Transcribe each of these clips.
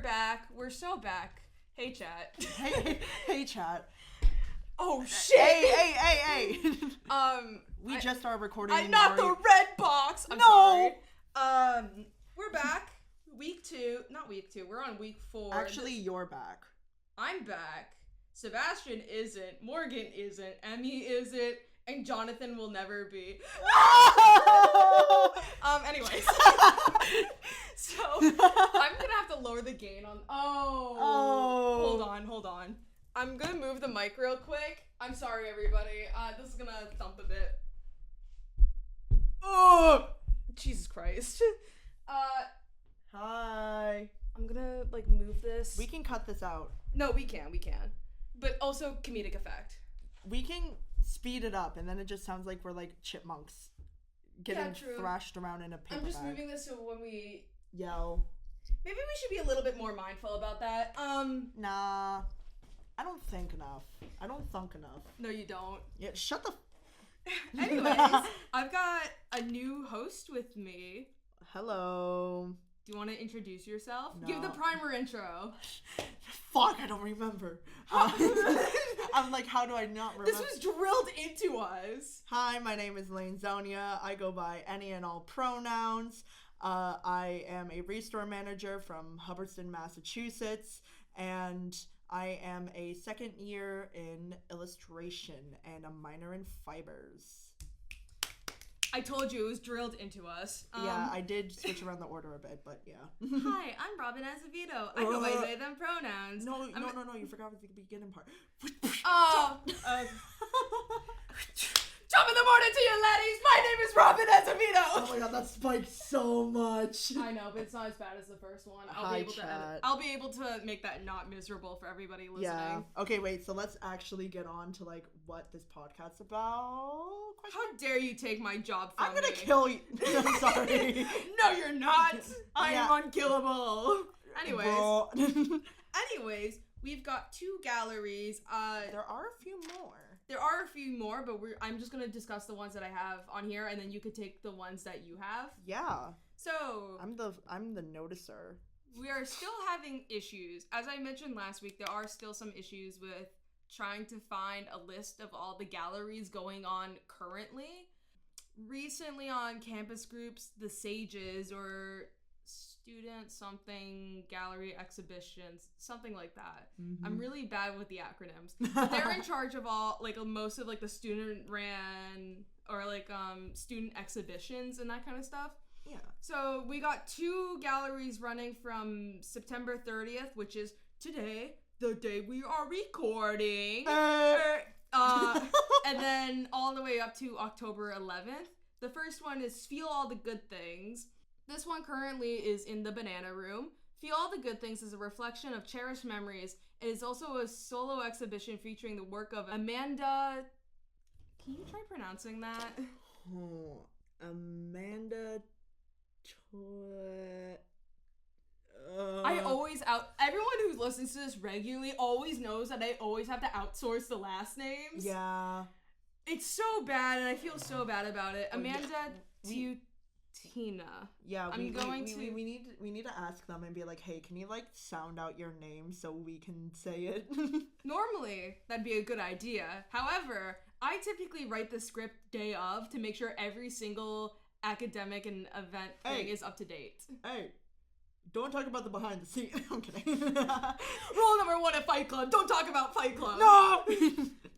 back. We're so back. Hey, chat. Hey, chat. Oh, shit. Hey. We just started recording. I'm not the red box. I'm sorry. We're back. Week 2. Not week 2. We're on week 4. Actually, you're back. I'm back. Sebastian isn't. Morgan isn't. Emmy isn't. And Jonathan will never be. Anyways. So, I'm gonna have to lower the gain on... Oh. Hold on. I'm gonna move the mic real quick. I'm sorry, everybody. This is gonna thump a bit. Oh! Jesus Christ. Hi. I'm gonna, move this. We can cut this out. No, we can. But also comedic effect. We can speed it up, and then it just sounds like we're like chipmunks getting thrashed around in a paper I'm just bag. moving this so when we yell. Maybe we should be a little bit more mindful about that. Nah. I don't think enough. I don't thunk enough. No, you don't. Yeah, shut the Anyways, I've got a new host with me. Hello. Do you want to introduce yourself? No. Give the primer intro. Fuck, I don't remember. I'm like, how do I not remember? This was drilled into us. Hi, my name is Lane Zonia. I go by any and all pronouns. I am a restore manager from Hubbardston, Massachusetts, and I am a second year in illustration and a minor in fibers. I told you it was drilled into us. Yeah, I did switch around the order a bit, but yeah. Hi, I'm Robin Azevedo. I go by they, them pronouns. No, you forgot the beginning part. Top of the morning to you, laddies. My name is Robin Azevedo. Oh my god, that spiked so much. I know, but it's not as bad as the first one. I'll be able to make that not miserable for everybody listening. Yeah. Okay, wait, so let's actually get on to what this podcast's about. How dare you take my job from me? I'm gonna kill you. I'm sorry. No, you're not. I am unkillable. Anyways, we've got 2 galleries. There are a few more. But I'm just gonna discuss the ones that I have on here, and then you could take the ones that you have. Yeah. So I'm the noticer. We are still having issues. As I mentioned last week, there are still some issues with trying to find a list of all the galleries going on currently. Recently on campus groups, the SAGES or student something gallery exhibitions, something like that. Mm-hmm. I'm really bad with the acronyms. They're in charge of all most of the student ran or student exhibitions and that kind of stuff. Yeah. So we got 2 galleries running from September 30th, which is today, the day we are recording. And then all the way up to October 11th. The first one is Feel All the Good Things. This one currently is in the Banana Room. Feel All the Good Things is a reflection of cherished memories. It is also a solo exhibition featuring the work of Amanda... Can you try pronouncing that? Oh, Amanda... Everyone who listens to this regularly always knows that I always have to outsource the last names. Yeah. It's so bad, and I feel so bad about it. Amanda Tina. Yeah, we need to ask them and be like, hey, can you sound out your name so we can say it? Normally, that'd be a good idea. However, I typically write the script day of to make sure every single academic and event thing is up to date. Hey, don't talk about the behind the scenes. I'm kidding. Rule number 1 at Fight Club: don't talk about Fight Club. No.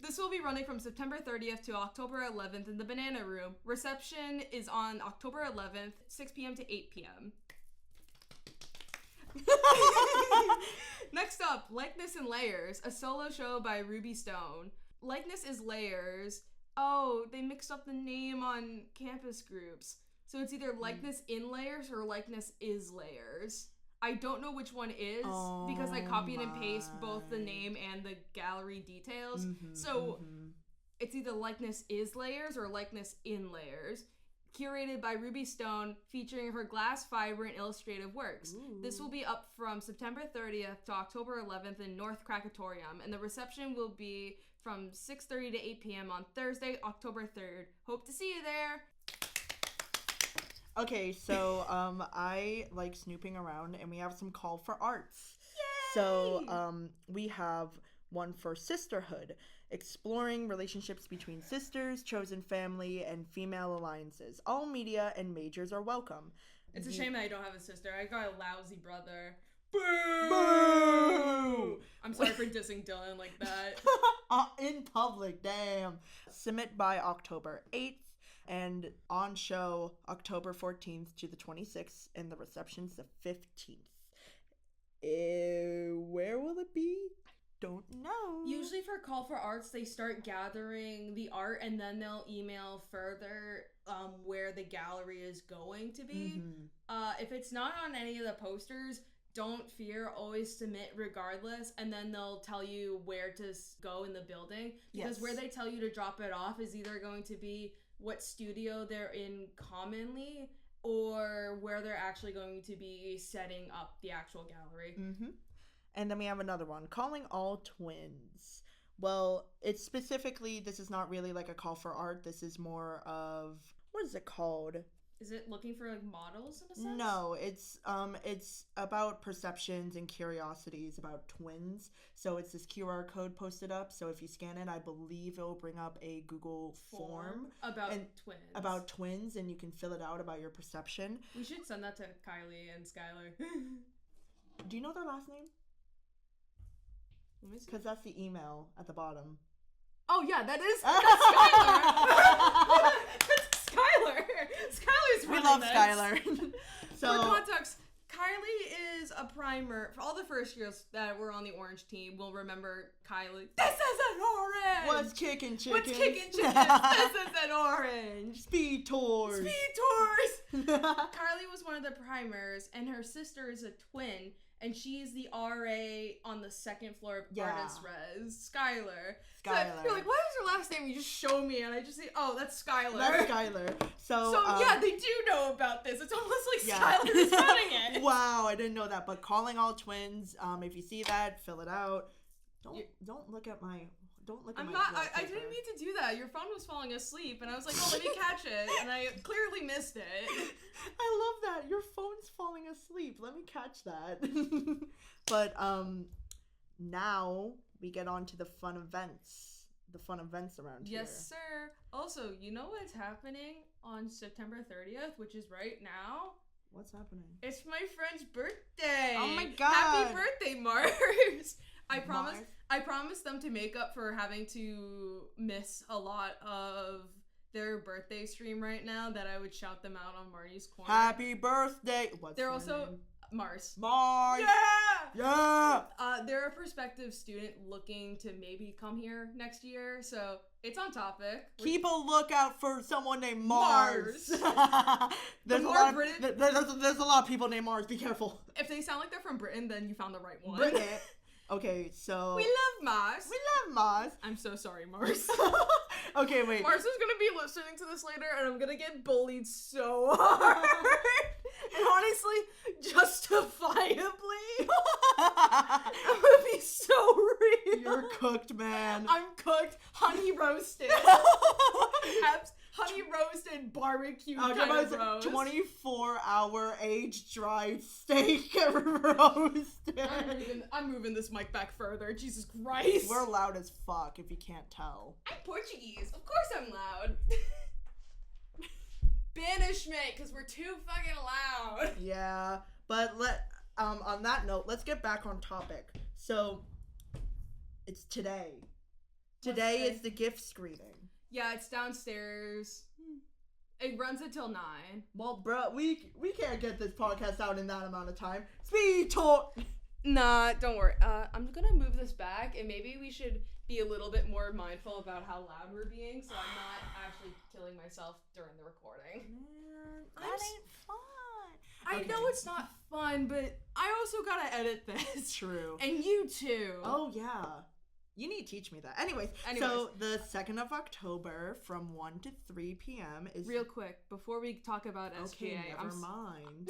This will be running from September 30th to October 11th in the Banana Room. Reception is on October 11th, 6 p.m. to 8 p.m. Next up, Likeness in Layers, a solo show by Ruby Stone. Likeness is Layers. Oh, they mixed up the name on campus groups. So it's either Likeness in Layers or Likeness is Layers. I don't know which one is because I copied and paste both the name and the gallery details. It's either Likeness is Layers or Likeness in Layers. Curated by Ruby Stone, featuring her glass, fiber, and illustrative works. Ooh. This will be up from September 30th to October 11th in North Krakatorium, and the reception will be from 6:30 to 8 p.m. on Thursday, October 3rd. Hope to see you there! Okay, so I like snooping around, and we have some call for arts. Yay! So we have one for sisterhood, exploring relationships between sisters, chosen family, and female alliances. All media and majors are welcome. It's a shame that I don't have a sister. I got a lousy brother. Boo! I'm sorry for dissing Dylan like that. In public, damn. Submit by October 8th. And on show October 14th to the 26th, and the reception's the 15th. Where will it be? I don't know. Usually for Call for Arts, they start gathering the art, and then they'll email further where the gallery is going to be. Mm-hmm. If it's not on any of the posters, don't fear, always submit regardless, and then they'll tell you where to go in the building. Because where they tell you to drop it off is either going to be what studio they're in commonly, or where they're actually going to be setting up the actual gallery. Mm-hmm. And then we have another one, calling all twins. Well, it's specifically, this is not really like a call for art. This is more of, what is it called? Is it looking for like models in a sense? No, it's about perceptions and curiosities about twins. So it's this QR code posted up. So if you scan it, I believe it will bring up a Google form about twins. About twins, and you can fill it out about your perception. We should send that to Kylie and Skylar. Do you know their last name? Because that's the email at the bottom. Oh yeah, that is Skylar. Skylar. Skylar's really We love nice. Skylar. So for context, Kylie is a primer. For all the first years that were on the orange team, we'll remember Kylie. This is an orange! What's kicking chickens? What's kicking chickens? This is an orange! Speed tours! Kylie was one of the primers, and her sister is a twin, and she's the RA on the second floor of Artist Res. Skylar. So you're like, what is her last name? You just show me, and I just say, oh, that's Skylar. That's Skylar. So yeah, they do know about this. It's almost like Skylar is running it. Wow, I didn't know that. But calling all twins, if you see that, fill it out. Don't look at my. I didn't mean to do that. Your phone was falling asleep, and I was like, oh, let me catch it, and I clearly missed it. I love that. Your phone's falling asleep. Let me catch that. But now we get on to the fun events. The fun events around here. Yes, sir. Also, you know what's happening on September 30th, which is right now? What's happening? It's my friend's birthday. Oh my god. Happy birthday, Mars. I promised them to make up for having to miss a lot of their birthday stream right now, that I would shout them out on Marty's Corner. Happy birthday. They're also name? Mars. Yeah. They're a prospective student looking to maybe come here next year, so it's on topic. Keep a lookout for someone named Mars. There's a lot of people named Mars. Be careful. If they sound like they're from Britain, then you found the right one. Bring it. Okay, so we love Mars. I'm so sorry, Mars. Okay, wait. Mars is gonna be listening to this later, and I'm gonna get bullied so hard. And honestly, justifiably. I'm gonna be so real. You're cooked, man. I'm cooked, honey roasted. Honey roasted barbecue kind of roast. 24-hour aged-dried steak roasted. I'm moving this mic back further. Jesus Christ. We're loud as fuck if you can't tell. I'm Portuguese. Of course I'm loud. Banishment, because we're too fucking loud. Yeah, but on that note, let's get back on topic. So, it's today. Today is the gift screening. Yeah, it's downstairs. It runs until 9. Well, bro, we can't get this podcast out in that amount of time. Speed talk. Nah, don't worry. I'm gonna move this back, and maybe we should be a little bit more mindful about how loud we're being, so I'm not actually killing myself during the recording. Man, that ain't fun. I know it's not fun, but I also gotta edit this. True. And you too. Oh, yeah. You need to teach me that. Anyways, so the 2nd of October from 1 to 3 p.m. is... Real quick, before we talk about SGA... Okay, never mind.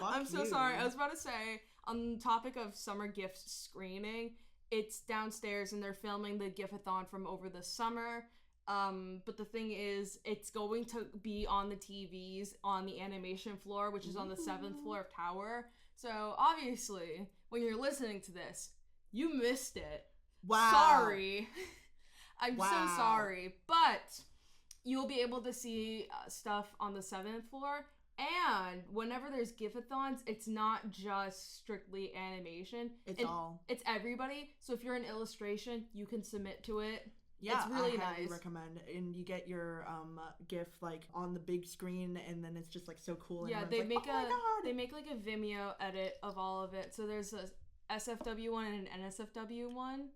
I'm so sorry. I was about to say, on the topic of summer gift screening, it's downstairs and they're filming the gift-a-thon from over the summer. But the thing is, it's going to be on the TVs on the animation floor, which is on the 7th floor of Tower. So obviously, when you're listening to this, you missed it. Wow. Sorry. I'm so sorry. But you'll be able to see stuff on the 7th floor. And whenever there's gift-a-thons, it's not just strictly animation. It's everybody. So if you're an illustration, you can submit to it. Yeah, it's really I highly nice. recommend. And you get your GIF like on the big screen, and then it's just like so cool. Yeah, and they like, make they make like a Vimeo edit of all of it. So there's a SFW one and an NSFW one.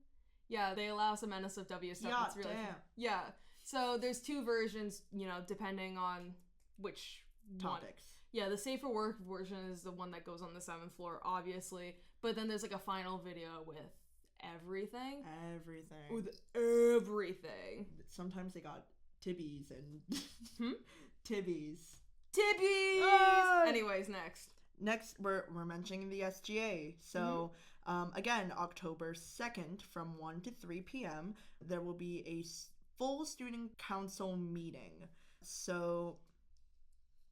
Yeah, they allow some NSFW stuff. Yeah, it's really damn. fun. Yeah. So there's 2 versions, depending on which topics. Yeah, the Safe for Work version is the one that goes on the 7th floor, obviously. But then there's like a final video with everything. With everything. Sometimes they got tibbies and tibbies. Anyways, Next, we're mentioning the SGA. So, again, October 2nd from 1 to 3 p.m., there will be a full student council meeting. So...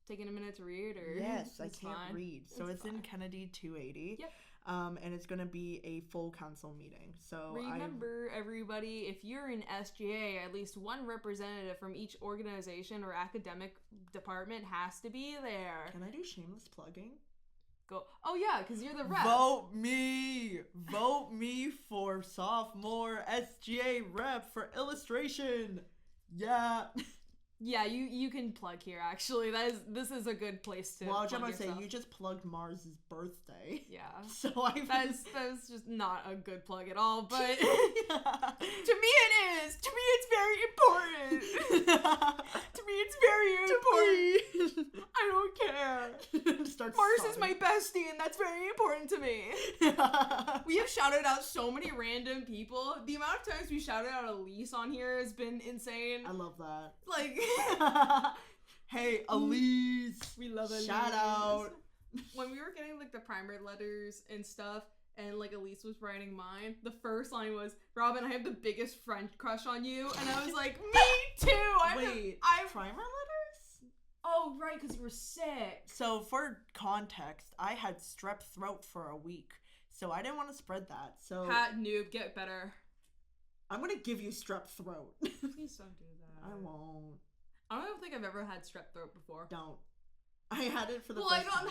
Taking a minute to read, or yes, I can't read. So it's in Kennedy 280. Yep. And it's gonna be a full council meeting. So remember, everybody, if you're in SGA, at least one representative from each organization or academic department has to be there. Can I do shameless plugging? Go. Oh yeah, because you're the rep. Vote me for sophomore SGA rep for illustration. Yeah. Yeah, you can plug here, actually. This is a good place to. Well, I was going to yourself. say, you just plugged Mars's birthday. Yeah. So that's just not a good plug at all, but to me it is. To me it's very important. To me it's very important. I don't care. Mars is my bestie, and that's very important to me. We have shouted out so many random people. The amount of times we shouted out Elise on here has been insane. I love that. Like... Hey, Elise. We love Elise. Shout out. When we were getting like the primer letters and stuff, and like Elise was writing mine, the first line was, "Robin, I have the biggest French crush on you," and I was like, "Me too." Primer letters? Oh right, because you were sick. So for context, I had strep throat for a week, so I didn't want to spread that. So noob, get better. I'm gonna give you strep throat. Please don't do that. I won't. I don't think I've ever had strep throat before. Don't. I had it for the first time.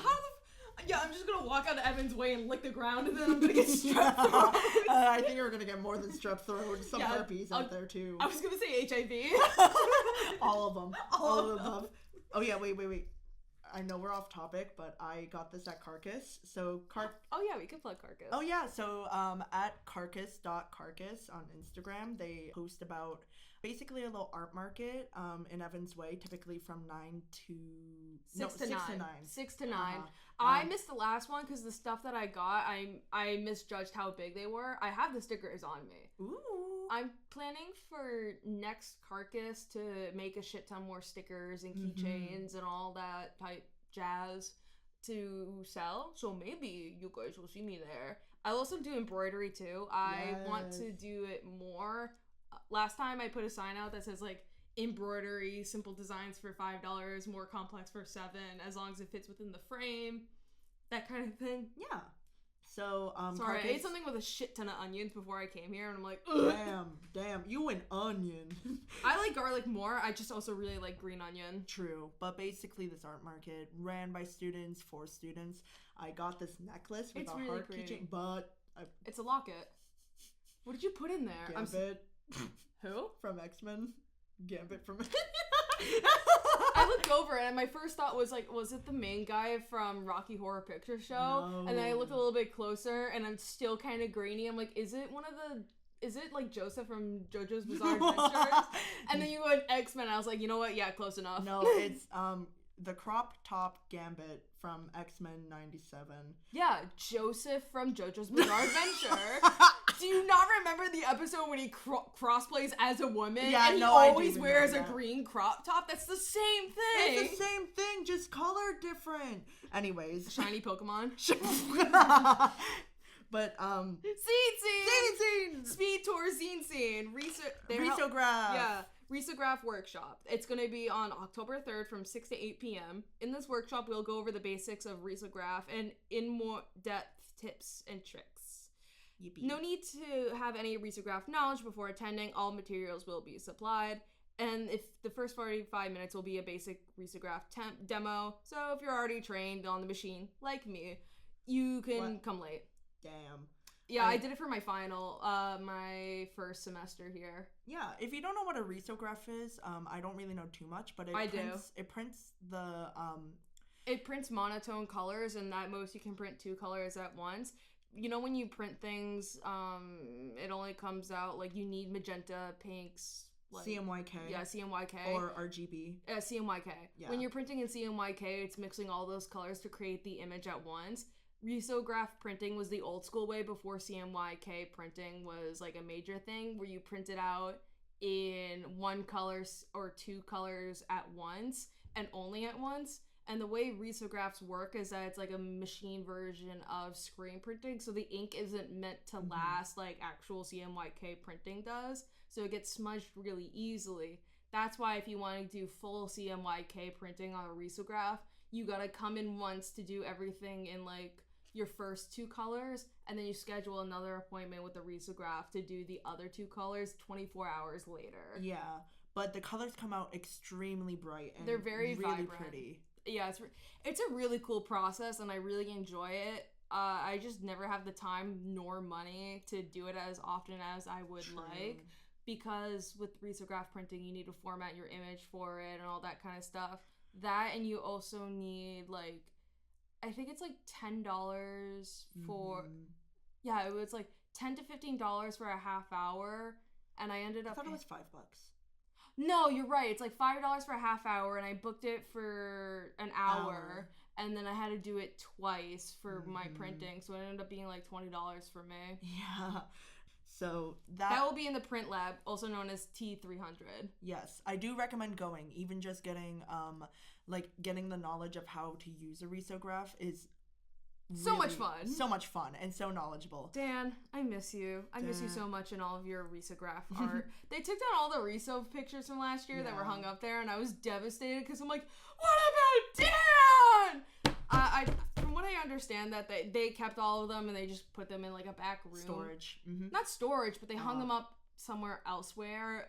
I'm just gonna walk out of Evan's way and lick the ground, and then I'm gonna get strep throat. I think you're gonna get more than strep throat. Some herpes out there too. I was gonna say HIV. All of them. All of the above. Oh yeah, wait. I know we're off topic, but I got this at Carcass. So Oh yeah, we could plug Carcass. Oh yeah, so at carcass.carcass on Instagram, they post about basically a little art market in Evans Way, typically from 6 to 9. 6 to 9. I missed the last one because the stuff that I got, I misjudged how big they were. I have the stickers on me. Ooh. I'm planning for next Carcass to make a shit ton more stickers and keychains and all that type jazz to sell. So maybe you guys will see me there. I'll also do embroidery too. I want to do it more. Last time I put a sign out that says like embroidery, simple designs for $5, more complex for $7, as long as it fits within the frame. That kind of thing. Yeah. So, sorry, Carcass... I ate something with a shit ton of onions before I came here, and I'm like, ugh. Damn, you an onion. I like garlic more. I just also really like green onion. True, but basically this art market ran by students, for students. I got this necklace with a heart keychain, but it's a locket. What did you put in there? Gambit. Who? From X-Men. Gambit from... I looked over and my first thought was like, was it the main guy from Rocky Horror Picture Show? No. And then I looked a little bit closer and I'm still kind of grainy. I'm like, is it like Joseph from JoJo's Bizarre Adventures? And then you went X-Men. I was like, you know what? Yeah, close enough. No, it's the crop top Gambit from X-Men 97. Yeah, Joseph from JoJo's Bizarre Adventure. Do you not remember the episode when he crossplays as a woman? Yeah, and he always wears a green crop top? That's the same thing. It's the same thing, just color different. Anyways. Shiny Pokemon. But, Scene! Speed tour scene. Research. Risograph. Yeah, Risograph workshop. It's going to be on October 3rd from 6 to 8 p.m. In this workshop, we'll go over the basics of Risograph and in more depth tips and tricks. Yippee. No need to have any Risograph knowledge before attending. All materials will be supplied. And if the first 45 minutes will be a basic Risograph demo. So if you're already trained on the machine, like me, you can come late. Damn. Yeah, I did it for my final, my first semester here. Yeah, if you don't know what a risograph is, I don't really know too much, but it prints the It prints monotone colors, and at most you can print 2 colors at once. You know, when you print things, it only comes out, like, you need magenta, pinks, like, CMYK. Yeah, CMYK. Or RGB. CMYK. Yeah. When you're printing in CMYK, it's mixing all those colors to create the image at once. Risograph printing was the old school way before CMYK printing was like a major thing, where you print it out in 1 color or 2 colors at once and only at once. And the way risographs work is that it's like a machine version of screen printing, so the ink isn't meant to last like actual CMYK printing does, so it gets smudged really easily. That's why if you want to do full CMYK printing on a risograph, you gotta come in once to do everything in like your first 2 colors, and then you schedule another appointment with the risograph to do the other 2 colors 24 hours later. Yeah, but the colors come out extremely bright and they're very really vibrant. Pretty. Yeah, it's a really cool process, and I really enjoy it. I just never have the time nor money to do it as often as I would like, because with risograph printing, you need to format your image for it and all that kind of stuff. That, and you also need like, I think it's like $10 for, yeah, it was like $10 to $15 for a half hour, and I ended up. I thought it was $5. No, you're right. It's like $5 for a half hour, and I booked it for an hour, and then I had to do it twice for my printing, so it ended up being like $20 for me. Yeah. So that will be in the print lab, also known as T300. Yes, I do recommend going. Even just getting getting the knowledge of how to use a risograph is so much fun. So much fun and so knowledgeable. Dan, I miss you. I miss you so much in all of your risograph art. They took down all the riso pictures from last year that were hung up there, and I was devastated because I'm like, what about Dan? From what I understand, that they kept all of them and they just put them in like a back room. Storage. Not storage, but they hung them up somewhere elsewhere.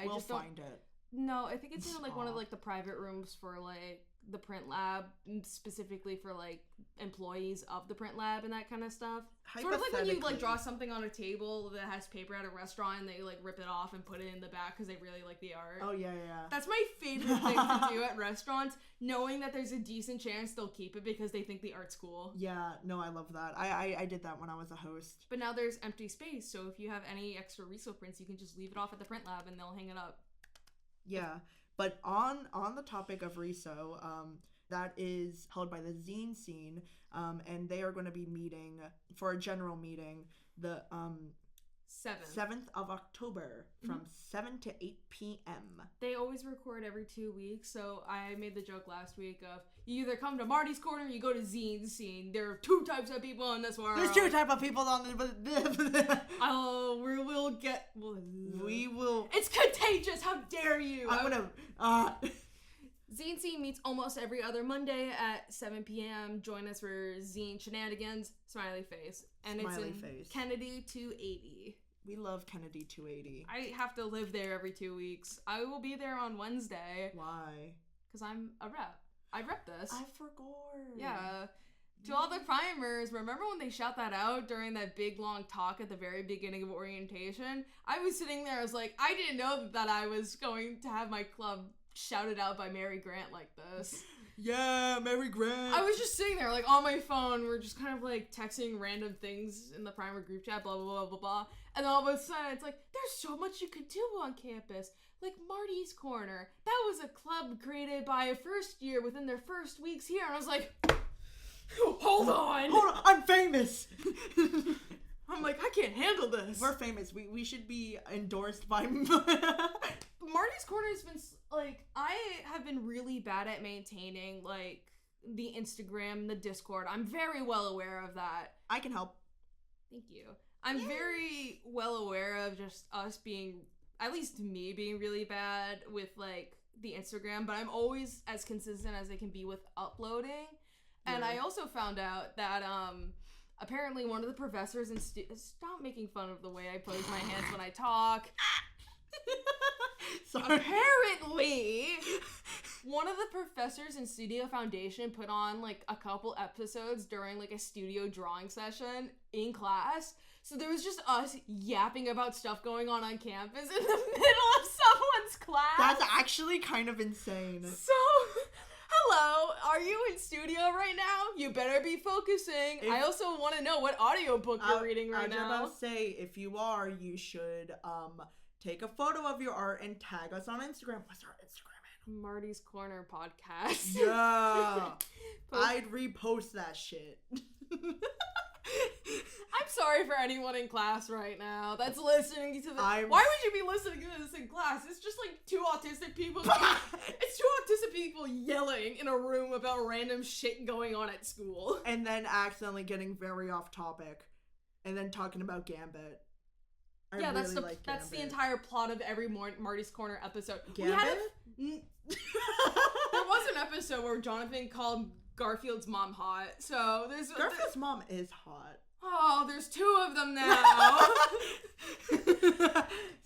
We'll just find it. No, I think it's in like one of like the private rooms for like the print lab, specifically for like employees of the print lab and that kind of stuff. Sort of like when you like draw something on a table that has paper at a restaurant and they like rip it off and put it in the back because they really like the art. Oh yeah. That's my favorite thing to do at restaurants, knowing that there's a decent chance they'll keep it because they think the art's cool. Yeah, no, I love that. I did that when I was a host. But now there's empty space, so if you have any extra riso prints, you can just leave it off at the print lab and they'll hang it up. Yeah, but on the topic of riso, that is held by the zine scene, and they are going to be meeting for a general meeting the 7th of October from 7 to 8 p.m. They always record every 2 weeks, so I made the joke last week of you either come to Marty's Corner or you go to Zine Scene. There are 2 types of people in this world. There's 2 types of people on the... We will... It's contagious! How dare you! I'm gonna... Zine Scene meets almost every other Monday at 7 p.m. Join us for Zine Shenanigans, Smiley Face. And Smiley it's in face. Kennedy 280. We love Kennedy 280. I have to live there every 2 weeks. I will be there on Wednesday. Why? Because I'm a rep. I rep this. I forgot. Yeah. To all the primers, remember when they shout that out during that big long talk at the very beginning of orientation? I was sitting there, I was like, I didn't know that I was going to have my club shouted out by Mary Grant like this. Yeah, Mary Grant. I was just sitting there, like, on my phone. We're just kind of, like, texting random things in the primer group chat, blah, blah, blah, blah, blah. And then all of a sudden, it's like, there's so much you could do on campus. Like Marty's Corner. That was a club created by a first year within their first weeks here. And I was like, hold on, I'm famous. I'm like, I can't handle this. We're famous. We should be endorsed by... Marty's Corner has been, like, I have been really bad at maintaining, like, the Instagram, the Discord. I'm very well aware of that. I can help. Thank you. I'm very well aware of just us being at least me, being really bad with, like, the Instagram, but I'm always as consistent as I can be with uploading. And I also found out that, apparently one of the professors in stop making fun of the way I pose my hands when I talk. Sorry. Apparently, one of the professors in Studio Foundation put on, like, a couple episodes during, like, a studio drawing session in class. So there was just us yapping about stuff going on campus in the middle of someone's class. That's actually kind of insane. So, hello, are you in studio right now? You better be focusing. I also want to know what audiobook you're reading right now. I was about to say, if you are, you should, take a photo of your art and tag us on Instagram. What's our Instagram handle? Marty's Corner Podcast. Yeah. I'd repost that shit. I'm sorry for anyone in class right now that's listening to this. Why would you be listening to this in class? It's just like two autistic people. It's two autistic people yelling in a room about random shit going on at school. And then accidentally getting very off topic. And then talking about Gambit. That's the entire plot of every Marty's Corner episode. Gambit? There was an episode where Jonathan called Garfield's mom hot. So Garfield's mom is hot. Oh, there's two of them now.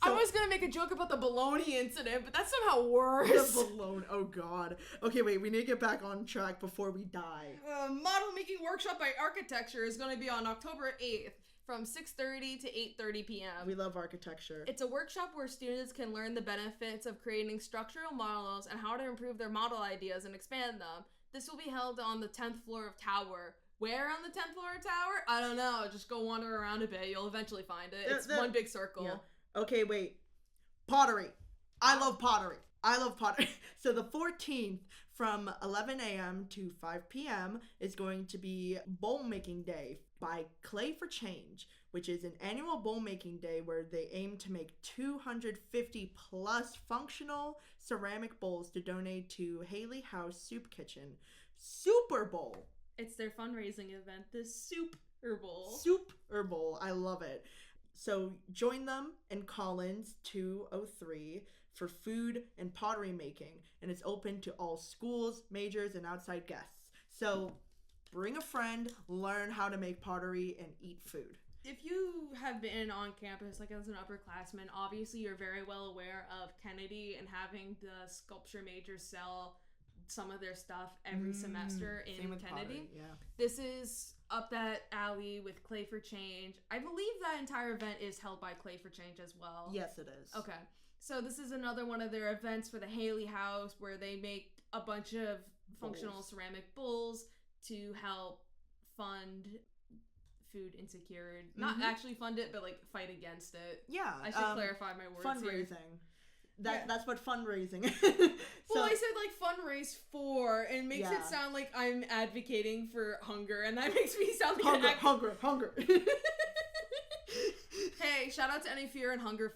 I was gonna make a joke about the bologna incident, but that's somehow worse. The bologna. Oh god. Okay, wait. We need to get back on track before we die. Model making workshop by Architecture is going to be on October 8th. From 6:30 to 8:30 p.m. We love architecture. It's a workshop where students can learn the benefits of creating structural models and how to improve their model ideas and expand them. This will be held on the 10th floor of Tower. Where on the 10th floor of Tower? I don't know. Just go wander around a bit. You'll eventually find it. It's one big circle. Yeah. Okay, wait. Pottery. I love pottery. So the 14th from 11 a.m. to 5 p.m. is going to be Bowl Making Day by Clay for Change, which is an annual bowl making day where they aim to make 250 plus functional ceramic bowls to donate to Haley House Soup Kitchen. Super Bowl. It's their fundraising event, the Super Bowl. Super Bowl. I love it. So join them in Collins 203 for food and pottery making, and it's open to all schools, majors, and outside guests. So bring a friend, learn how to make pottery, and eat food. If you have been on campus, like as an upperclassman, obviously you're very well aware of Kennedy and having the sculpture majors sell some of their stuff every semester in Kennedy. Pottery, yeah. This is up that alley with Clay for Change. I believe that entire event is held by Clay for Change as well. Yes, it is. Okay. So this is another one of their events for the Haley House where they make a bunch of functional ceramic bowls to help fund food insecurity. Not actually fund it, but like fight against it. Yeah. I should clarify my words fundraising. Here. That's what fundraising is. Well, I said like fundraise for, and makes it sound like I'm advocating for hunger, and that makes me sound like hunger. Hey, shout out to any Fear and Hunger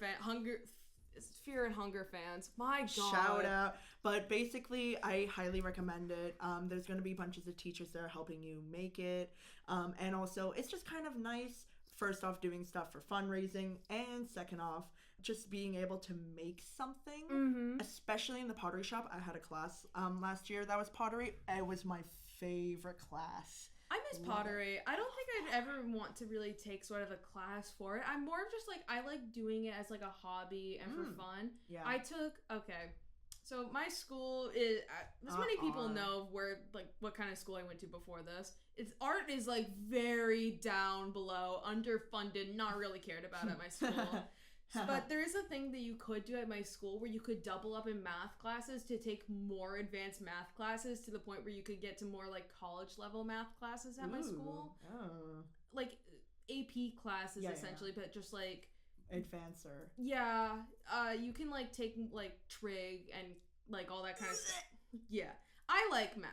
fans. My God. Shout out. But basically, I highly recommend it. There's going to be bunches of teachers there helping you make it. And also, it's just kind of nice, first off, doing stuff for fundraising, and second off, just being able to make something, especially in the pottery shop. I had a class last year that was pottery. It was my favorite class. I miss pottery. I don't think I'd ever want to really take sort of a class for it. I'm more of just like, I like doing it as like a hobby and for fun. Yeah. So my school is, as many people know where, like, what kind of school I went to before this. Art is like very down below, underfunded, not really cared about at my school. But there is a thing that you could do at my school where you could double up in math classes to take more advanced math classes to the point where you could get to more like college level math classes at my school. Oh. Like AP classes essentially, but just like advancer. Yeah. You can like take like trig and like all that kind of stuff. Yeah. I like math.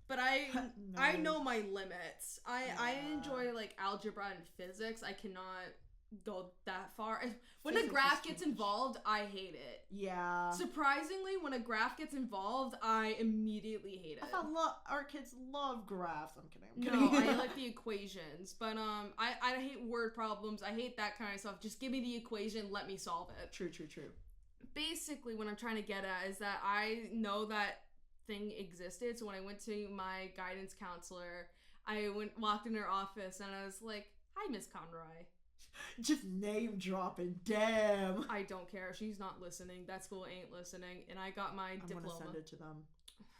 But I know my limits. I enjoy like algebra and physics. I cannot go that far. When a Physics graph is too gets much. involved, I hate it. Yeah. Surprisingly, when a graph gets involved, I immediately hate it. I thought our kids love graphs. I'm kidding. No, I like the equations, but I hate word problems. I hate that kind of stuff. Just give me the equation, let me solve it. True. Basically, what I'm trying to get at is that I know that thing existed. So when I went to my guidance counselor, I walked in her office and I was like, "Hi, Miss Conroy." Just name dropping. Damn. I don't care. She's not listening. That school ain't listening. And I got my diploma. I'm gonna send it to them.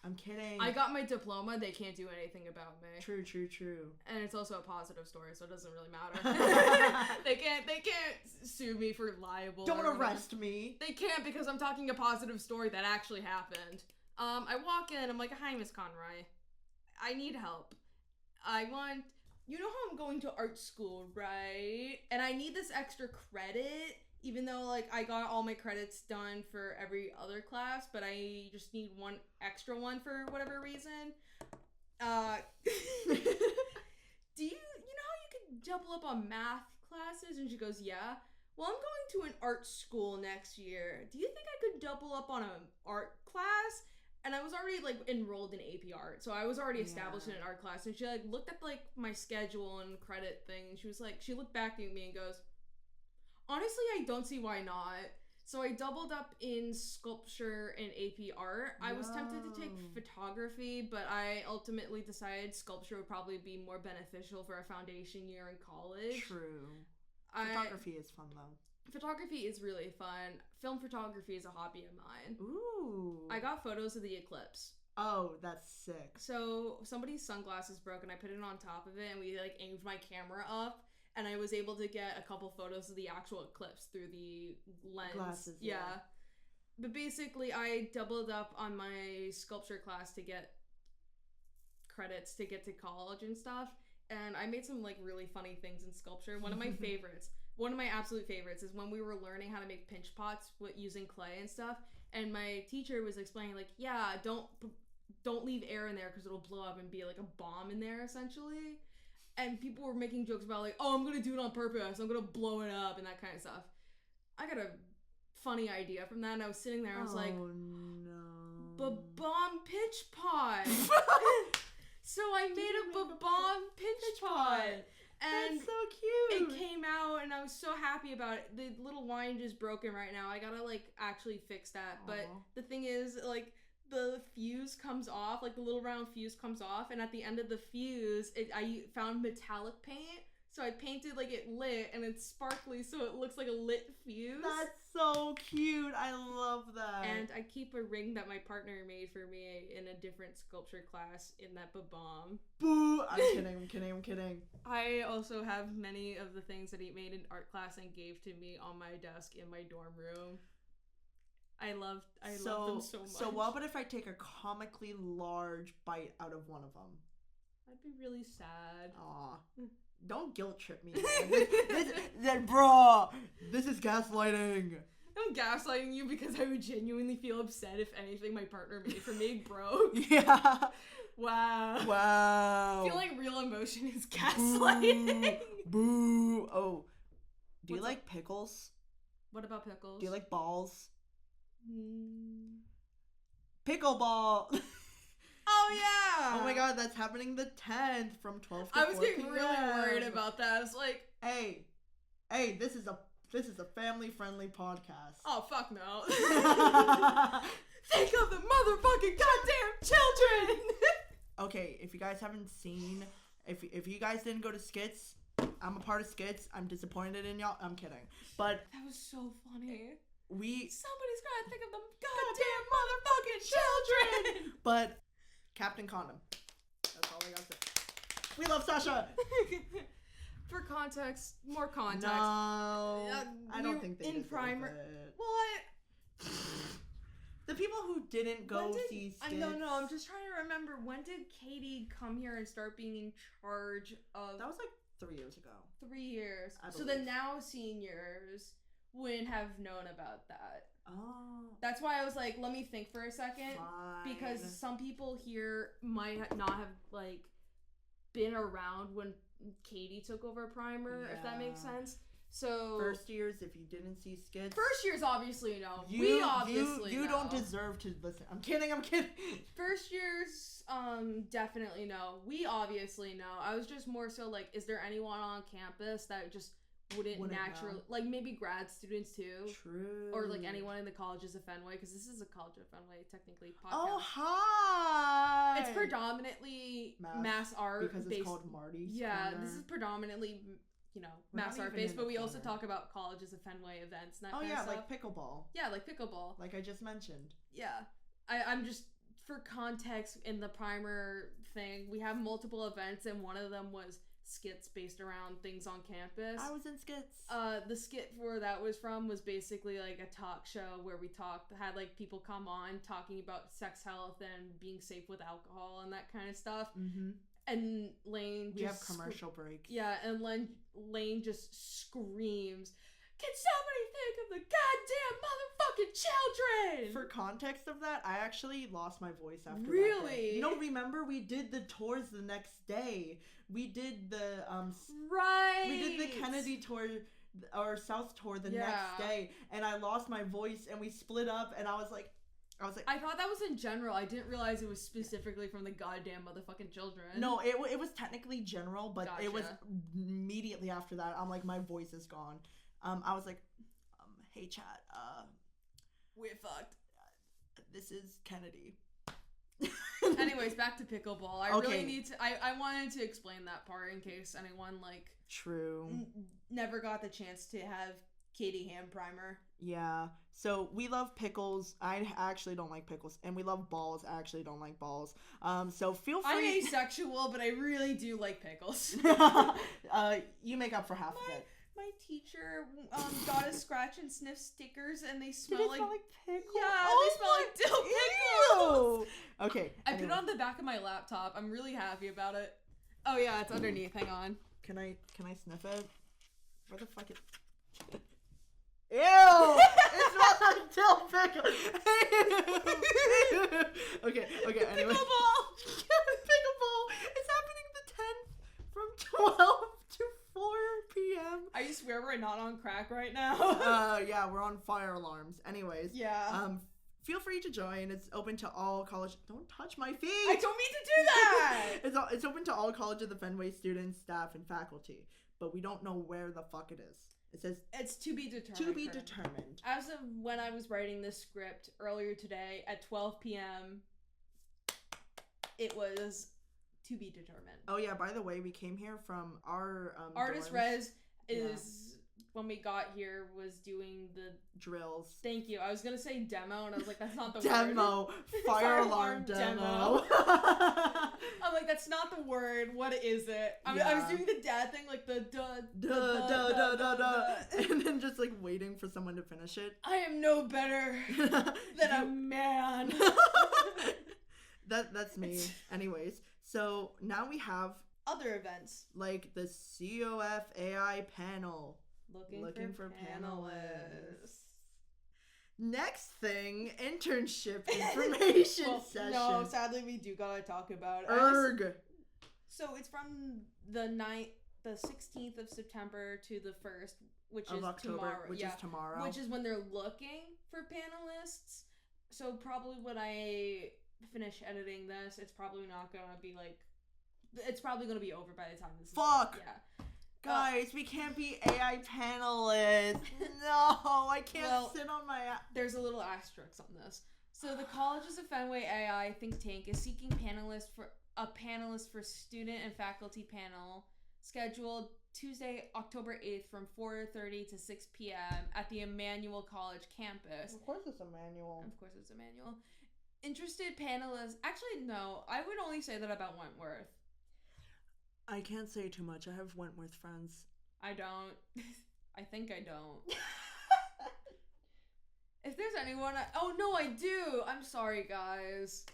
I'm kidding. I got my diploma. They can't do anything about me. True. And it's also a positive story, so it doesn't really matter. They can't sue me for libel. Don't arrest me. They can't because I'm talking a positive story that actually happened. I walk in. I'm like, "Hi, Miss Conroy. I need help. You know how I'm going to art school, right? And I need this extra credit, even though, like, I got all my credits done for every other class, but I just need one extra one for whatever reason. Do you know how you could double up on math classes?" And she goes, "Yeah. Well, I'm going to an art school next year. Do you think I could double up on an art class?" And I was already, like, enrolled in AP Art, so I was already established in an art class. And she, like, looked at, like, my schedule and credit thing, and she was like, she looked back at me and goes, "Honestly, I don't see why not." So I doubled up in sculpture and AP Art. I was tempted to take photography, but I ultimately decided sculpture would probably be more beneficial for a foundation year in college. True. Photography is fun, though. Photography is really fun. Film photography is a hobby of mine. Ooh. I got photos of the eclipse. Oh, that's sick. So somebody's sunglasses broke and I put it on top of it and we, like, aimed my camera up and I was able to get a couple photos of the actual eclipse through the lens. Glasses, yeah. But basically I doubled up on my sculpture class to get credits to get to college and stuff. And I made some, like, really funny things in sculpture. One of my favorites, one of my absolute favorites is when we were learning how to make pinch pots using clay and stuff. And my teacher was explaining, like, yeah, don't leave air in there because it'll blow up and be like a bomb in there, essentially. And people were making jokes about, like, "Oh, I'm going to do it on purpose. I'm going to blow it up," and that kind of stuff. I got a funny idea from that, and I was sitting there, and I was like, no. Bomb pinch pot. So I made a bomb pinch pot. And that's so cute. It came out, and I was so happy about it. The little line is broken right now. I gotta, like, actually fix that. Aww. But the thing is, like, the fuse comes off, like, the little round fuse comes off, and at the end of the fuse, I found metallic paint. So I painted, like, it lit, and it's sparkly, so it looks like a lit fuse. That's so cute. I love that. And I keep a ring that my partner made for me in a different sculpture class in that bomb. Boo! I'm kidding. I also have many of the things that he made in art class and gave to me on my desk in my dorm room. I love them so much. So what if I take a comically large bite out of one of them? I'd be really sad. Aw. Don't guilt trip me, man. Bro, this is gaslighting. I'm gaslighting you because I would genuinely feel upset if anything my partner made for me broke. Yeah. Wow. I feel like real emotion is gaslighting. Boo. Oh. Do you like pickles? What about pickles? Do you like balls? Pickleball. Oh yeah! Oh my god, that's happening the 10th from 12 to 4 I was getting really worried about that. I was like, hey, this is a family-friendly podcast. Oh fuck no. Think of the motherfucking goddamn children! Okay, if you guys haven't seen, if you guys didn't go to Skits, I'm a part of Skits. I'm disappointed in y'all. I'm kidding. But that was so funny. Somebody's gotta think of the goddamn motherfucking children! But Captain Condom. That's all I gotta say. We love Sasha! For context, more context. No, I don't think they in deserve primer. it. What? The people who didn't go see Skits. No, I'm just trying to remember, when did Katie come here and start being in charge of... That was like 3 years ago. 3 years. I So the now seniors wouldn't have known about that. Oh. That's why I was like, let me think for a second. Fine. Because some people here might not have, like, been around when Katie took over Primer, if that makes sense. So First years, if you didn't see skits, first years obviously no. We obviously you know. don't deserve to listen. I'm kidding. First years, definitely no. We obviously know. I was just more so like, is there anyone on campus that just wouldn't naturally know. Like maybe grad students too? True. Or like anyone in the Colleges of Fenway, because this is a College of Fenway technically podcast. Oh hi! It's predominantly mass art because it's called Marty's. Yeah, Corner. this is predominantly mass art based, but we also talk about Colleges of Fenway events and that kind of stuff. Like pickleball. Yeah, like pickleball. Like I just mentioned. Yeah. I'm just, for context, in the primer thing, we have multiple events, and one of them was skits based around things on campus. I was in skits. The skit where that was from was basically like a talk show where we had like people come on talking about sex health and being safe with alcohol and that kind of stuff. Mm-hmm. And Lane we have commercial breaks. Yeah, and Lane just screams, "Can somebody think of the goddamn motherfucking children?" For context of that, I actually lost my voice after really? that day. No, remember we did the tours the next day. We did the right. We did the Kennedy tour or South tour the next day, and I lost my voice, and we split up, and I was like, I thought that was in general. I didn't realize it was specifically from the goddamn motherfucking children. No, it was technically general, but Gotcha. It was immediately after that. I'm like, my voice is gone. I was like, hey chat, we're fucked. This is Kennedy. Anyways, back to pickleball. I really need to. I wanted to explain that part in case anyone True never got the chance to have Katie Ham primer. Yeah. So we love pickles. I actually don't like pickles, and we love balls. I actually don't like balls. So feel free. I'm asexual, but I really do like pickles. You make up for half of it. My teacher got us scratch and sniff stickers, and they smell Did like... They smell like pickles? Yeah, they smell like dill pickles. Okay. I put it on the back of my laptop. I'm really happy about it. Oh yeah, it's underneath. Hang on. Can I sniff it? Where the fuck is... Ew! It smells like dill pickle. Okay. Anyway. Pickleball. Pickleball. It's happening the 10th from 12 to 4 p.m. I swear we're not on crack right now. Yeah, we're on fire alarms. Anyways. Yeah. Feel free to join. It's open to all college. Don't touch my feet. I don't mean to do that. It's open to all College of the Fenway students, staff, and faculty. But we don't know where the fuck it is. It says it's to be determined. To be determined. As of when I was writing this script earlier today at 12 p.m., it was to be determined. Oh yeah, by the way, we came here from our Artist dorms. Res is when we got here was doing the drills. Thank you. I was gonna say demo, and I was like, that's not the demo. word. Fire alarm demo. I'm like, that's not the word. What is it? I was doing the dad thing, like the and then just like waiting for someone to finish it. I am no better than a man. That's me. Anyways, so now we have other events like the COF AI panel. Looking for panelists. Next thing, internship information session. No, sadly we do gotta talk about it. Erg. So it's from the 16th of September to the 1st, which is October, tomorrow. Which is tomorrow. Which is when they're looking for panelists. So probably when I finish editing this, it's probably not gonna be it's probably gonna be over by the time this is yeah. Guys, we can't be AI panelists. No, I can't sit on my... There's a little asterisk on this. So the Colleges of Fenway AI think tank is seeking a panelist for student and faculty panel scheduled Tuesday, October 8th from 4:30 to 6 p.m. at the Emmanuel College campus. Of course it's Emmanuel. Interested panelists... Actually, no. I would only say that about Wentworth. I can't say too much. I have Wentworth friends. I don't. I think I don't. If there's anyone... Oh, no, I do. I'm sorry, guys.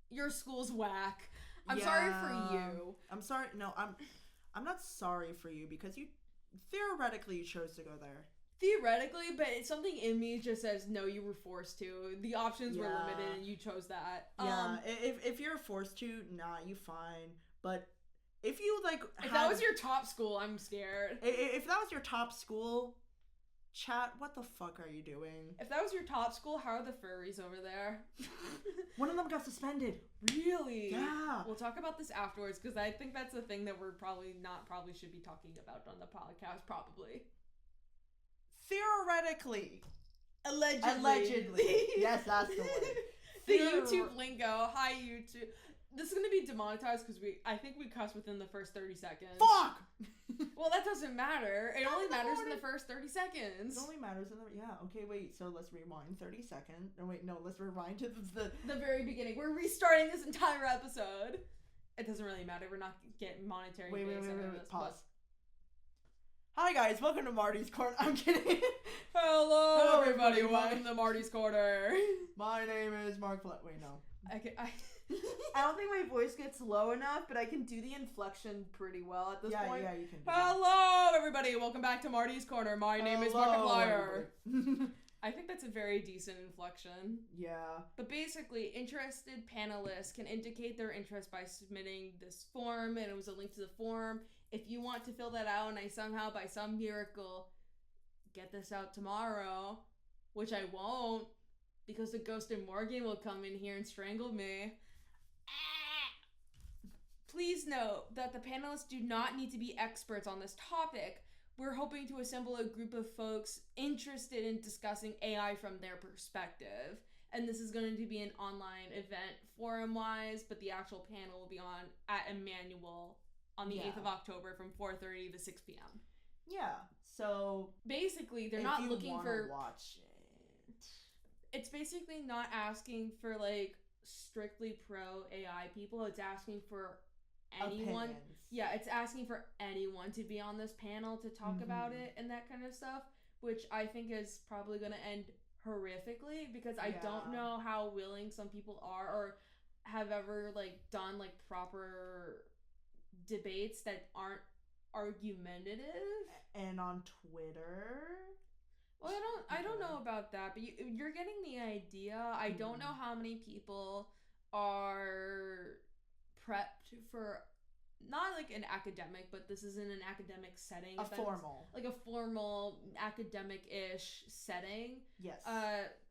Your school's whack. I'm sorry for you. I'm sorry. No, I'm not sorry for you because you theoretically chose to go there. Theoretically, but something in me just says, no, you were forced to. The options were limited and you chose that. Yeah, if you're forced to, nah, you fine. But if you like, if that was your top school, I'm scared. If that was your top school, chat, what the fuck are you doing? If that was your top school, how are the furries over there? One of them got suspended. Really? Yeah. We'll talk about this afterwards because I think that's a thing that we're probably should be talking about on the podcast. Probably. Theoretically. Allegedly. Yes, that's the word. The YouTube lingo. Hi, YouTube. This is gonna be demonetized because I think we cuss within the first 30 seconds. Fuck! Well, that doesn't matter. It only matters in the first 30 seconds. It only matters in the... Yeah, okay, wait. So let's rewind 30 seconds. No, wait, no. Let's rewind to the very beginning. We're restarting this entire episode. It doesn't really matter. We're not getting monetary. Wait. Pause. Hi, guys. Welcome to Marty's Corner. I'm kidding. Hello, everybody. Welcome to Marty's Corner. My name is Mark Wait, no. I don't think my voice gets low enough, but I can do the inflection pretty well at this point. Yeah, you can do Hello, everybody. Welcome back to Marty's Corner. My name is Markiplier. I think that's a very decent inflection. Yeah. But basically, interested panelists can indicate their interest by submitting this form, and it was a link to the form. If you want to fill that out, and I somehow, by some miracle, get this out tomorrow, which I won't, because the ghost of Morgan will come in here and strangle me. Please note that the panelists do not need to be experts on this topic. We're hoping to assemble a group of folks interested in discussing AI from their perspective. And this is going to be an online event forum-wise, but the actual panel will be on at Emmanuel on the 8th of October from 4:30 to 6 p.m. Yeah, so... Basically, they're not looking for... watch it. It's basically not asking for, like, strictly pro-AI people. It's asking for anyone. Opinions. Yeah, it's asking for anyone to be on this panel to talk about it and that kind of stuff, which I think is probably going to end horrifically because I don't know how willing some people are or have ever, like, done, like, proper debates that aren't argumentative. And on Twitter... Well, I don't know about that, but you're getting the idea. I don't know how many people are prepped for, not like an academic, but this is in an academic setting. A formal academic-ish setting. Yes.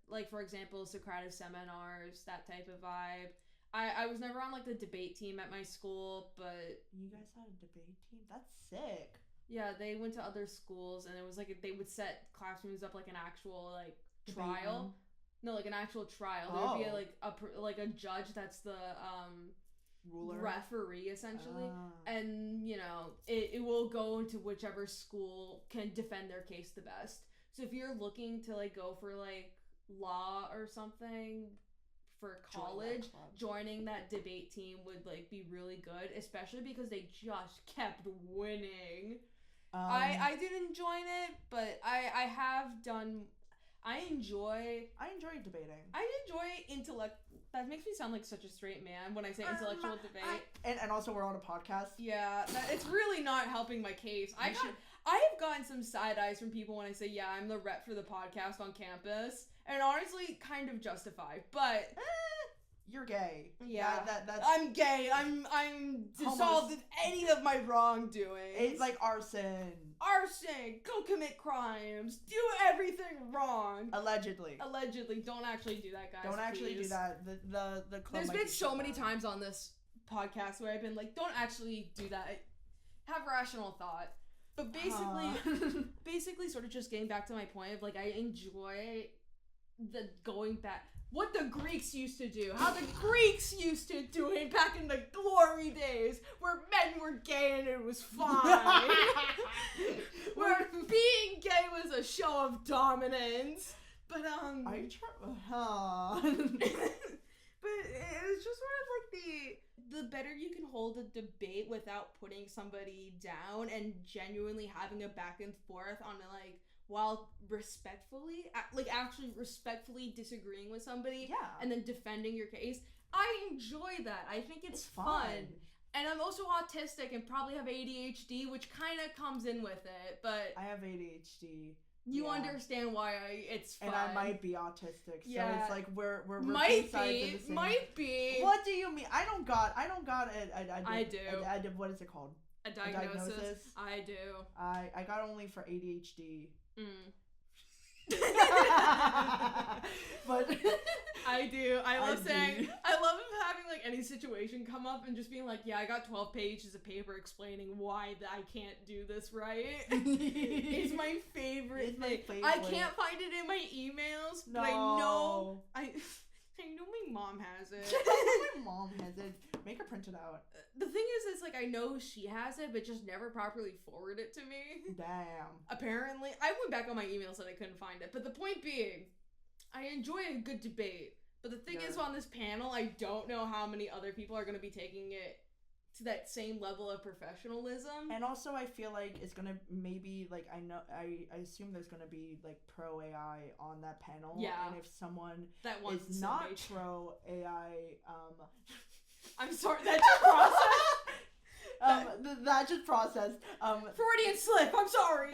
Like, for example, Socrates seminars, that type of vibe. I was never on, like, the debate team at my school, but... You guys had a debate team? That's sick. Yeah, they went to other schools, and it was like they would set classrooms up like an actual like trial. No, like an actual trial. There would be like a judge that's the ruler, referee essentially, and you know it will go into whichever school can defend their case the best. So if you're looking to like go for like law or something for college, joining that debate team would like be really good, especially because they just kept winning. I didn't join it, but I have done. I enjoy debating. I enjoy intellect. That makes me sound like such a straight man when I say intellectual debate. And also we're on a podcast. Yeah, it's really not helping my case. I have gotten some side eyes from people when I say, yeah, I'm the rep for the podcast on campus, and honestly, kind of justified, but. You're gay. Yeah, that's I'm gay. I'm dissolved in any of my wrongdoings. It's like arson. Go commit crimes. Do everything wrong. Allegedly. Don't actually do that, guys. Don't actually do that. The club. There's been so many times on this podcast where I've been like, don't actually do that. Have rational thought. But basically, sort of just getting back to my point of like, I enjoy the going back. What the Greeks used to do. How the Greeks used to do it back in the glory days where men were gay and it was fine. Where being gay was a show of dominance. But, But it was just sort of like the better you can hold a debate without putting somebody down and genuinely having a back and forth on like, while actually respectfully disagreeing with somebody and then defending your case. I enjoy that. I think it's fun. And I'm also autistic and probably have ADHD, which kind of comes in with it, but... I have ADHD. You understand why it's fun. And I might be autistic, so Yeah. it's like we're might sides be, of the same. might be. What do you mean? I don't got I do. What is it called? A diagnosis. I do. I got only for ADHD. But I do. I love saying. I love having like any situation come up and just being like, yeah, I got 12 pages of paper explaining why I can't do this right. It's my favorite thing. I can't find it in my emails, but I know my mom has it. My mom has it. Make her print it out. The thing is, it's like I know she has it, but just never properly forward it to me. Damn. Apparently, I went back on my emails and I couldn't find it. But the point being, I enjoy a good debate. But the thing is, on this panel, I don't know how many other people are going to be taking it to that same level of professionalism. And also, I feel like it's gonna maybe like I assume there's gonna be like pro AI on that panel. Yeah. And if someone that is not pro AI, I'm sorry, that just processed. That just processed. Freudian slip. I'm sorry.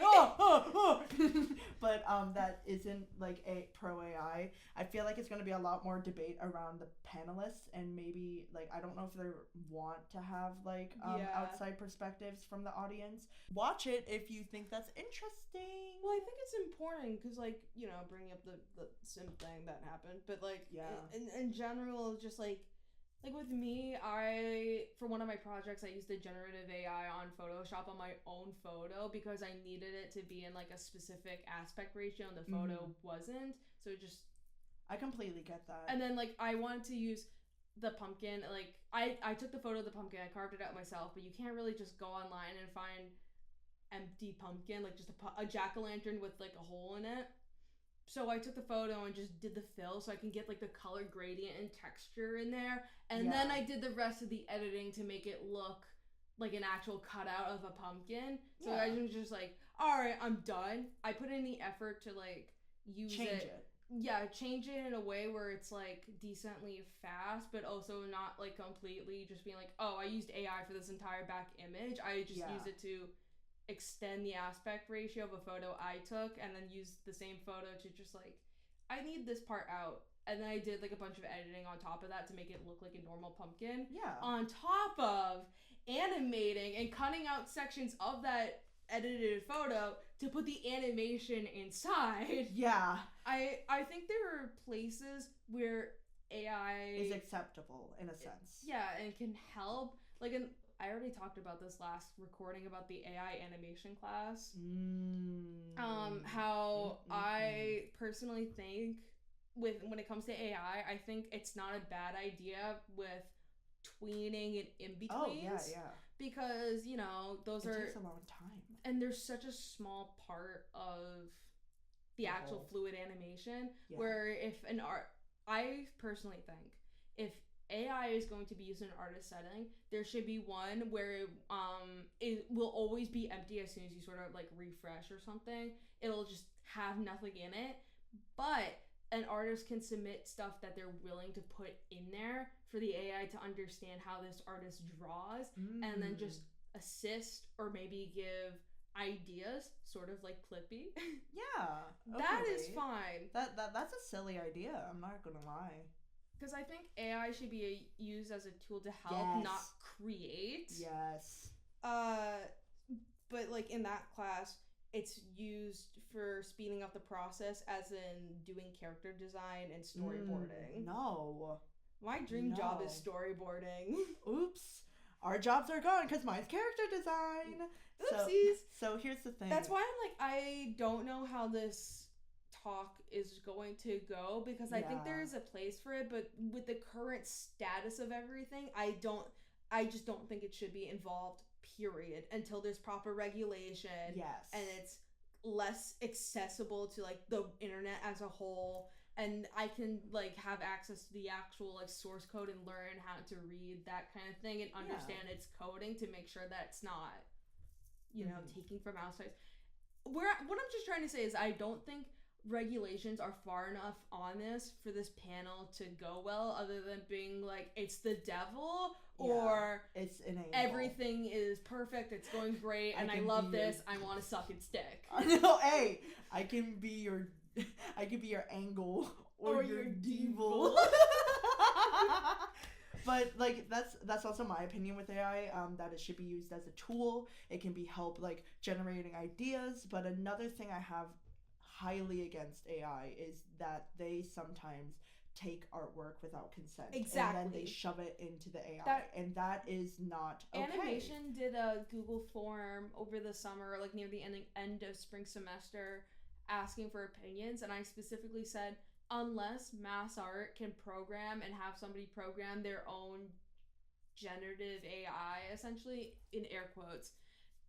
But that isn't like a pro AI. I feel like it's gonna be a lot more debate around the panelists, and maybe like I don't know if they want to have like outside perspectives from the audience. Watch it if you think that's interesting. Well, I think it's important because like bringing up the simp thing that happened, but like in general, just like with me, for one of my projects, I used the generative AI on Photoshop on my own photo because I needed it to be in like a specific aspect ratio and the photo wasn't. So I completely get that. And then like I wanted to use the pumpkin, like I took the photo of the pumpkin, I carved it out myself, but you can't really just go online and find empty pumpkin, like just a jack-o'-lantern with like a hole in it. So I took the photo and just did the fill so I can get like the color gradient and texture in there. And then I did the rest of the editing to make it look like an actual cutout of a pumpkin. So I was just like, all right, I'm done. I put in the effort to like change it. Yeah, change it in a way where it's like decently fast, but also not like completely just being like, oh, I used AI for this entire back image. I just used it to extend the aspect ratio of a photo I took and then use the same photo to just like, I need this part out. And then I did like a bunch of editing on top of that to make it look like a normal pumpkin. Yeah. On top of animating and cutting out sections of that edited photo to put the animation inside. Yeah. I think there are places where AI is acceptable in a sense. Yeah, and can help. Like I already talked about this last recording about the AI animation class. How I personally think when it comes to AI, I think it's not a bad idea with tweening and in-betweens. Oh, yeah. Because, those it takes a long time. And there's such a small part of the actual fluid animation where if I personally think if AI is going to be used in an artist setting, there should be one where it will always be empty as soon as you sort of like refresh or something. It'll just have nothing in it. But an artist can submit stuff that they're willing to put in there for the AI to understand how this artist draws and then just assist or maybe give ideas, sort of like Clippy. Yeah. Okay, that is fine. That's a silly idea, I'm not gonna lie. Because I think AI should be used as a tool to help, not create. Yes. But like in that class, it's used for speeding up the process, as in doing character design and storyboarding. No. My dream job is storyboarding. Oops. Our jobs are gone because mine's character design. Oopsies. So here's the thing. That's why I'm like, I don't know how this talk is going to go, because I think there is a place for it, but with the current status of everything, I just don't think it should be involved, period, until there's proper regulation. Yes. And it's less accessible to like the internet as a whole, and I can like have access to the actual like source code and learn how to read that kind of thing and understand its coding to make sure that it's not, taking from outside. What I'm just trying to say is I don't think regulations are far enough on this for this panel to go well, other than being like, it's the devil, or it's an angel. everything is perfect, it's going great, and I love this, I want to suck its dick. I know, hey, I can be your angle or your devil. But like that's also my opinion with AI, that it should be used as a tool. It can be help like generating ideas. But another thing I have highly against AI is that they sometimes take artwork without consent. Exactly. And then they shove it into the AI. And that is not okay. Animation did a Google form over the summer, like near the end of spring semester, asking for opinions, and I specifically said, unless mass art can program and have somebody program their own generative AI, essentially, in air quotes,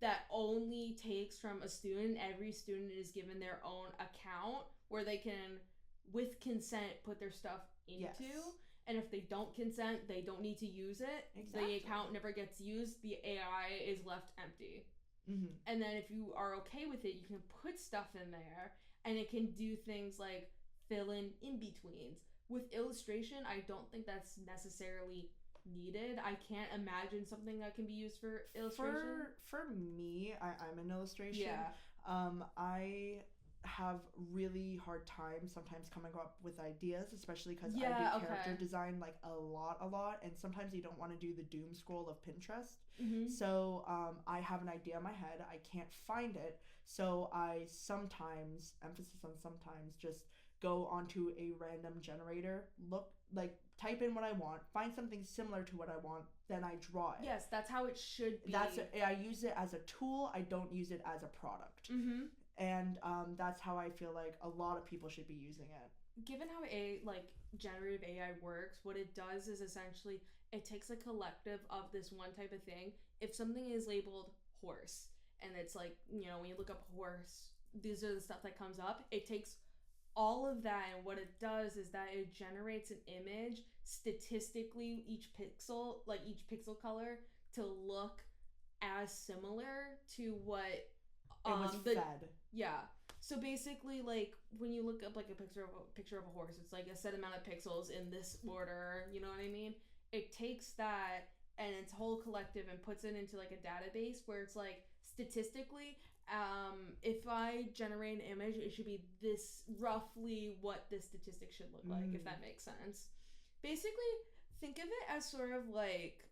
that only takes from a student, every student is given their own account where they can, with consent, put their stuff into. Yes. And if they don't consent, they don't need to use it. Exactly. The account never gets used. The AI is left empty. Mm-hmm. And then if you are okay with it, you can put stuff in there, and it can do things like fill in betweens. With illustration, I don't think that's necessarily needed. I can't imagine something that can be used for illustration. For me, I'm an illustration. Yeah. I have really hard time sometimes coming up with ideas, especially because I do character design like a lot, and sometimes you don't want to do the doom scroll of Pinterest. Mm-hmm. So I have an idea in my head, I can't find it, so I sometimes, emphasis on sometimes, just go onto a random generator, type in what I want, find something similar to what I want, then I draw it. Yes, that's how it should be. I use it as a tool, I don't use it as a product. Mm-hmm. And that's how I feel like a lot of people should be using it. Given how generative AI works, what it does is essentially it takes a collective of this one type of thing. If something is labeled horse, and it's like, when you look up horse, these are the stuff that comes up. It takes all of that, and what it does is that it generates an image statistically, each pixel color, to look as similar to what it was fed. Yeah. So basically, like, when you look up like a picture of a horse, it's like a set amount of pixels in this order, you know what I mean? It takes that and its whole collective and puts it into like a database where it's like, statistically, if I generate an image, it should be this, roughly what this statistic should look like, if that makes sense. Basically, think of it as sort of like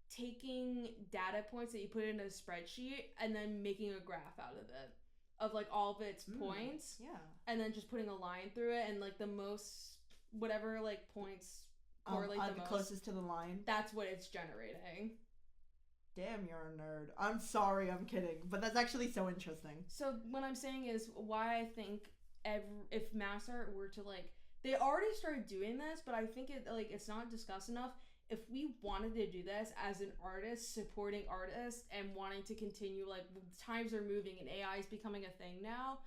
taking data points that you put in a spreadsheet and then making a graph out of it, of like all of its points. Yeah. And then just putting a line through it, and like the most, whatever like points correlate the most. Closest to the line. That's what it's generating. Damn, you're a nerd. I'm sorry, I'm kidding. But that's actually so interesting. So what I'm saying is why I think if mass art were to like, they already started doing this, but I think it's not discussed enough. If we wanted to do this as an artist, supporting artists, and wanting to continue, like, times are moving and AI is becoming a thing now,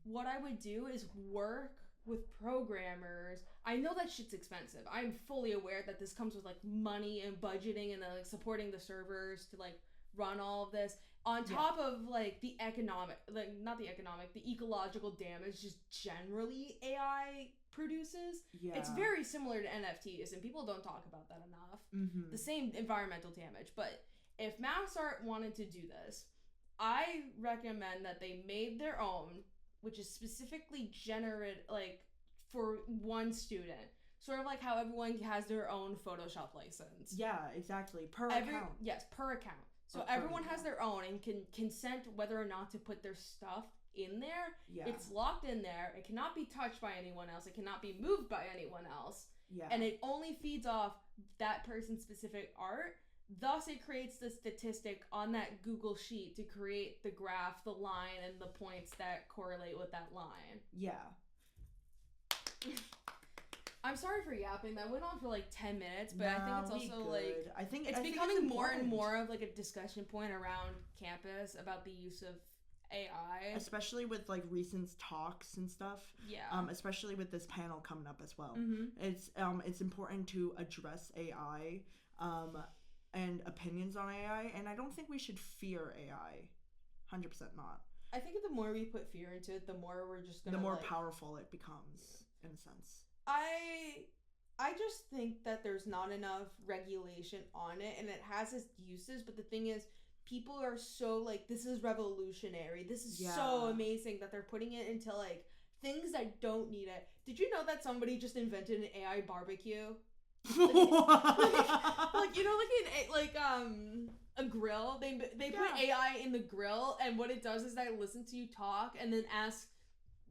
what I would do is work with programmers. I know that shit's expensive. I'm fully aware that this comes with, like, money and budgeting and, like, supporting the servers to, like, run all of this. On top of, like, the ecological damage just generally AI produces. Yeah. It's very similar to NFTs, and people don't talk about that enough. Mm-hmm. The same environmental damage. But if mass art wanted to do this, I recommend that they made their own, which is specifically generated, like, for one student. Sort of like how everyone has their own Photoshop license. Yeah, exactly. Per account. Yes, per account. So everyone has their own and can consent whether or not to put their stuff in there. Yeah. It's locked in there. It cannot be touched by anyone else. It cannot be moved by anyone else. Yeah. And it only feeds off that person's specific art. Thus, it creates the statistic on that Google sheet to create the graph, the line, and the points that correlate with that line. Yeah. I'm sorry for yapping. That went on for like 10 minutes, but I think it's also like it's becoming it's more and more of like a discussion point around campus about the use of AI, especially with like recent talks and stuff. Yeah. Especially with this panel coming up as well. Mm-hmm. It's important to address AI, and opinions on AI, and I don't think we should fear AI. 100% not. I think the more we put fear into it, the more we're just gonna the more powerful it becomes, in a sense. I just think that there's not enough regulation on it, and it has its uses, but the thing is, people are so, like, this is revolutionary, this is so amazing, that they're putting it into, like, things that don't need it. Did you know that somebody just invented an AI barbecue? Like, you know, a grill. They put AI in the grill, and what it does is that it listens to you talk, and then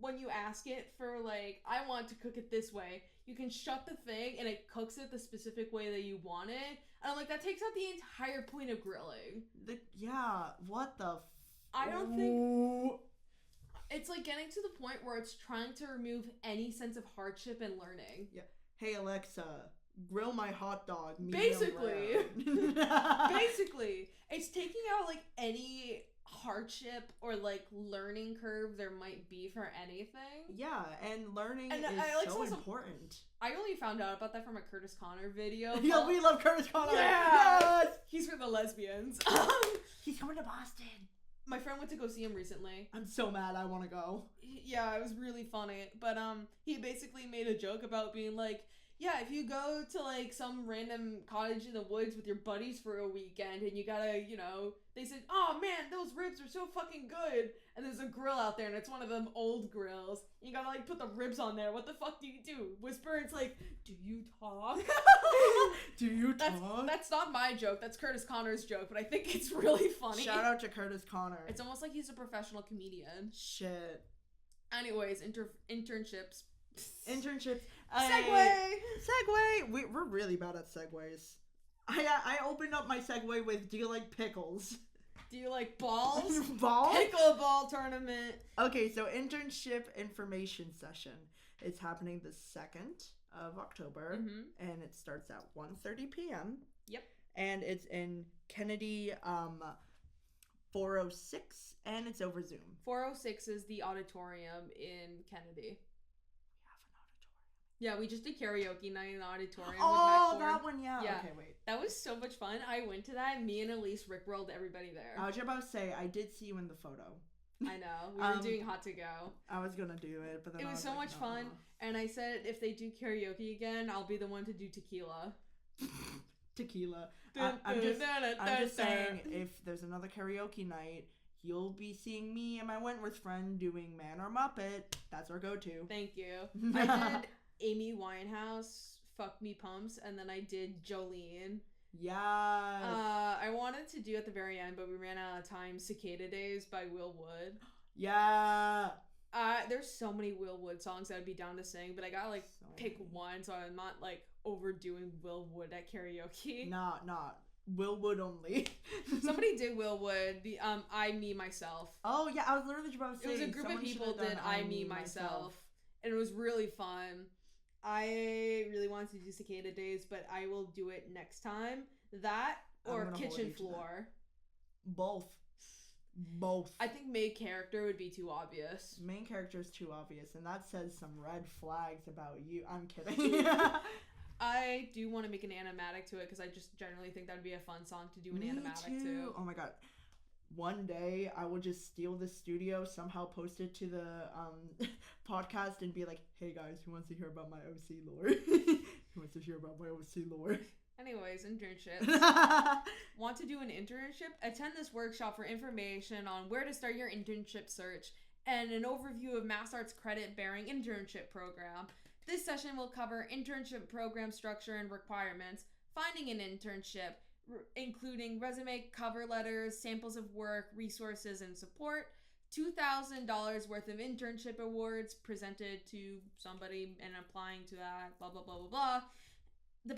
when you ask it for, like, I want to cook it this way, you can shut the thing, and it cooks it the specific way that you want it. And I'm like, that takes out the entire point of grilling. What the? I don't think. It's like getting to the point where it's trying to remove any sense of hardship and learning. Yeah. Hey Alexa, grill my hot dog. Basically, basically, it's taking out like any hardship or like learning curve there might be for anything. Yeah, and learning is so important. I only found out about that from a Curtis Connor video. Yeah, we love Curtis Connor. Yeah, yes! He's for the lesbians. He's coming to Boston. My friend went to go see him recently. I'm so mad. I want to go. Yeah, it was really funny. But he basically made a joke about being like, yeah, if you go to like some random cottage in the woods with your buddies for a weekend and you gotta, you know, they said, oh man, those ribs are so fucking good. And there's a grill out there and it's one of them old grills. You gotta like put the ribs on there. What the fuck do you do? Whisper, it's like, do you talk? Do you talk? That's not my joke. That's Curtis Connor's joke, but I think it's really funny. Shout out to Curtis Connor. It's almost like he's a professional comedian. Shit. Anyways, internships. Segue. We're really bad at segues. I opened up my segue with, do you like pickles? Do you like balls? Balls? Pickleball tournament. Okay, so internship information session is happening the 2nd of October, and it starts at 1:30 p.m. Yep. And it's in Kennedy 406, and it's over Zoom. 406 is the auditorium in Kennedy. Yeah, we just did karaoke night in the auditorium. Oh, that one, yeah. Okay, wait. That was so much fun. I went to that. Me and Elise rickrolled everybody there. I was just about to say, I did see you in the photo. I know. We were doing Hot to Go. I was going to do it, but then it was so much fun. And I said, if they do karaoke again, I'll be the one to do tequila. Tequila. I'm just saying, if there's another karaoke night, you'll be seeing me and my Wentworth friend doing Man or Muppet. That's our go-to. Thank you. I did Amy Winehouse, Fuck Me Pumps, and then I did Jolene. Yes. I wanted to do at the very end, but we ran out of time. Cicada Days by Will Wood. Yeah. There's so many Will Wood songs that I'd be down to sing, but I gotta like pick one so I'm not like overdoing Will Wood at karaoke. Not Will Wood only. Somebody did Will Wood. The I Me Myself. Oh yeah, I was literally about to say. It was a group of people did I Me Myself, and it was really fun. I really wanted to do Cicada Days, but I will do it next time. That or Kitchen Floor. Both. I think main character would be too obvious. Main character is too obvious, and that says some red flags about you. I'm kidding. I do want to make an animatic to it because I just generally think that would be a fun song to do an animatic to. Oh my god. One day I will just steal the studio, somehow post it to the podcast and be like, hey guys, who wants to hear about my OC lore? Who wants to hear about my OC lore? Anyways, internships. Want to do an internship? Attend this workshop for information on where to start your internship search and an overview of MassArt's credit-bearing internship program. This session will cover internship program structure and requirements, finding an internship, including resume, cover letters, samples of work, resources, and support, $2,000 worth of internship awards presented to somebody and applying to that, blah, blah, blah, blah, blah. The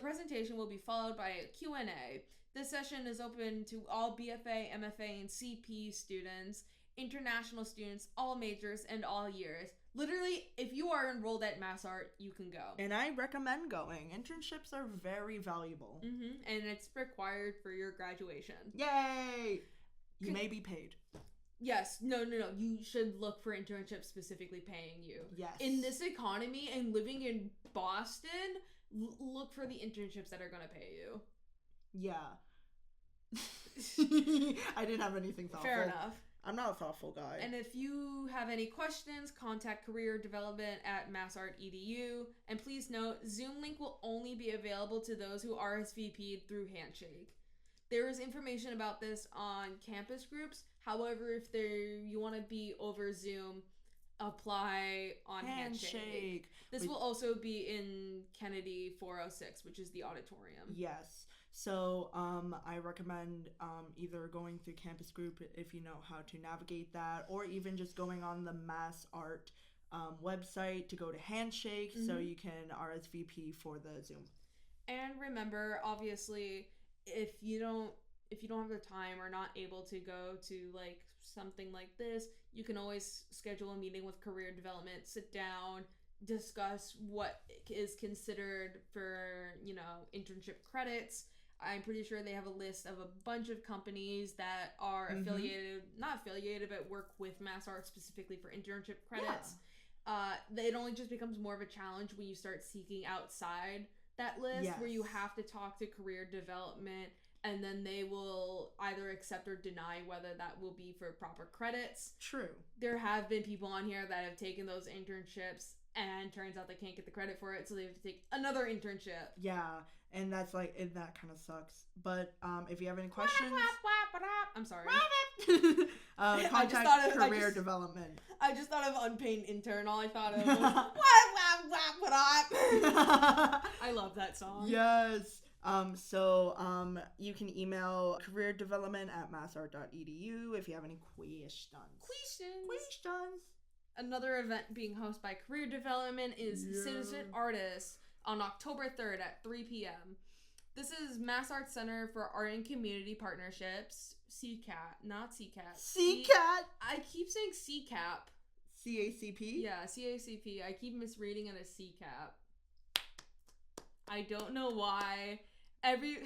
presentation will be followed by a Q&A. This session is open to all BFA, MFA, and CP students, international students, all majors, and all years. Literally, if you are enrolled at MassArt, you can go. And I recommend going. Internships are very valuable. And it's required for your graduation. Yay! You may be paid. Yes. No. You should look for internships specifically paying you. Yes. In this economy and living in Boston, look for the internships that are going to pay you. Yeah. I didn't have anything thoughtful. Fair enough. I'm not a thoughtful guy. And if you have any questions, contact career development at massart.edu. And please note, Zoom link will only be available to those who RSVP'd through Handshake. There is information about this on campus groups. However, if you want to be over Zoom, apply on Handshake. This will also be in Kennedy 406, which is the auditorium. Yes. So I recommend either going through campus group if you know how to navigate that, or even just going on the Mass Art website to go to Handshake so you can RSVP for the Zoom. And remember, obviously, if you don't have the time or not able to go to like something like this, you can always schedule a meeting with career development, sit down, discuss what is considered for, internship credits. I'm pretty sure they have a list of a bunch of companies that are not affiliated, but work with Mass Art specifically for internship credits. Yeah. It only just becomes more of a challenge when you start seeking outside that list, where you have to talk to career development, and then they will either accept or deny whether that will be for proper credits. True. There have been people on here that have taken those internships and turns out they can't get the credit for it, so they have to take another internship. Yeah, and that kind of sucks. But if you have any questions... I'm sorry. Contact career development. I just thought of unpaid intern. All I thought of was... I love that song. Yes. So you can email careerdevelopment@massart.edu if you have any questions. Another event being hosted by Career Development is Citizen Artists on October 3rd at 3 p.m. This is Mass Arts Center for Art and Community Partnerships, CCAP, not CCAP. CCAP? I keep saying CCAP. CACP? Yeah, CACP. I keep misreading it as CCAP. I don't know why. Every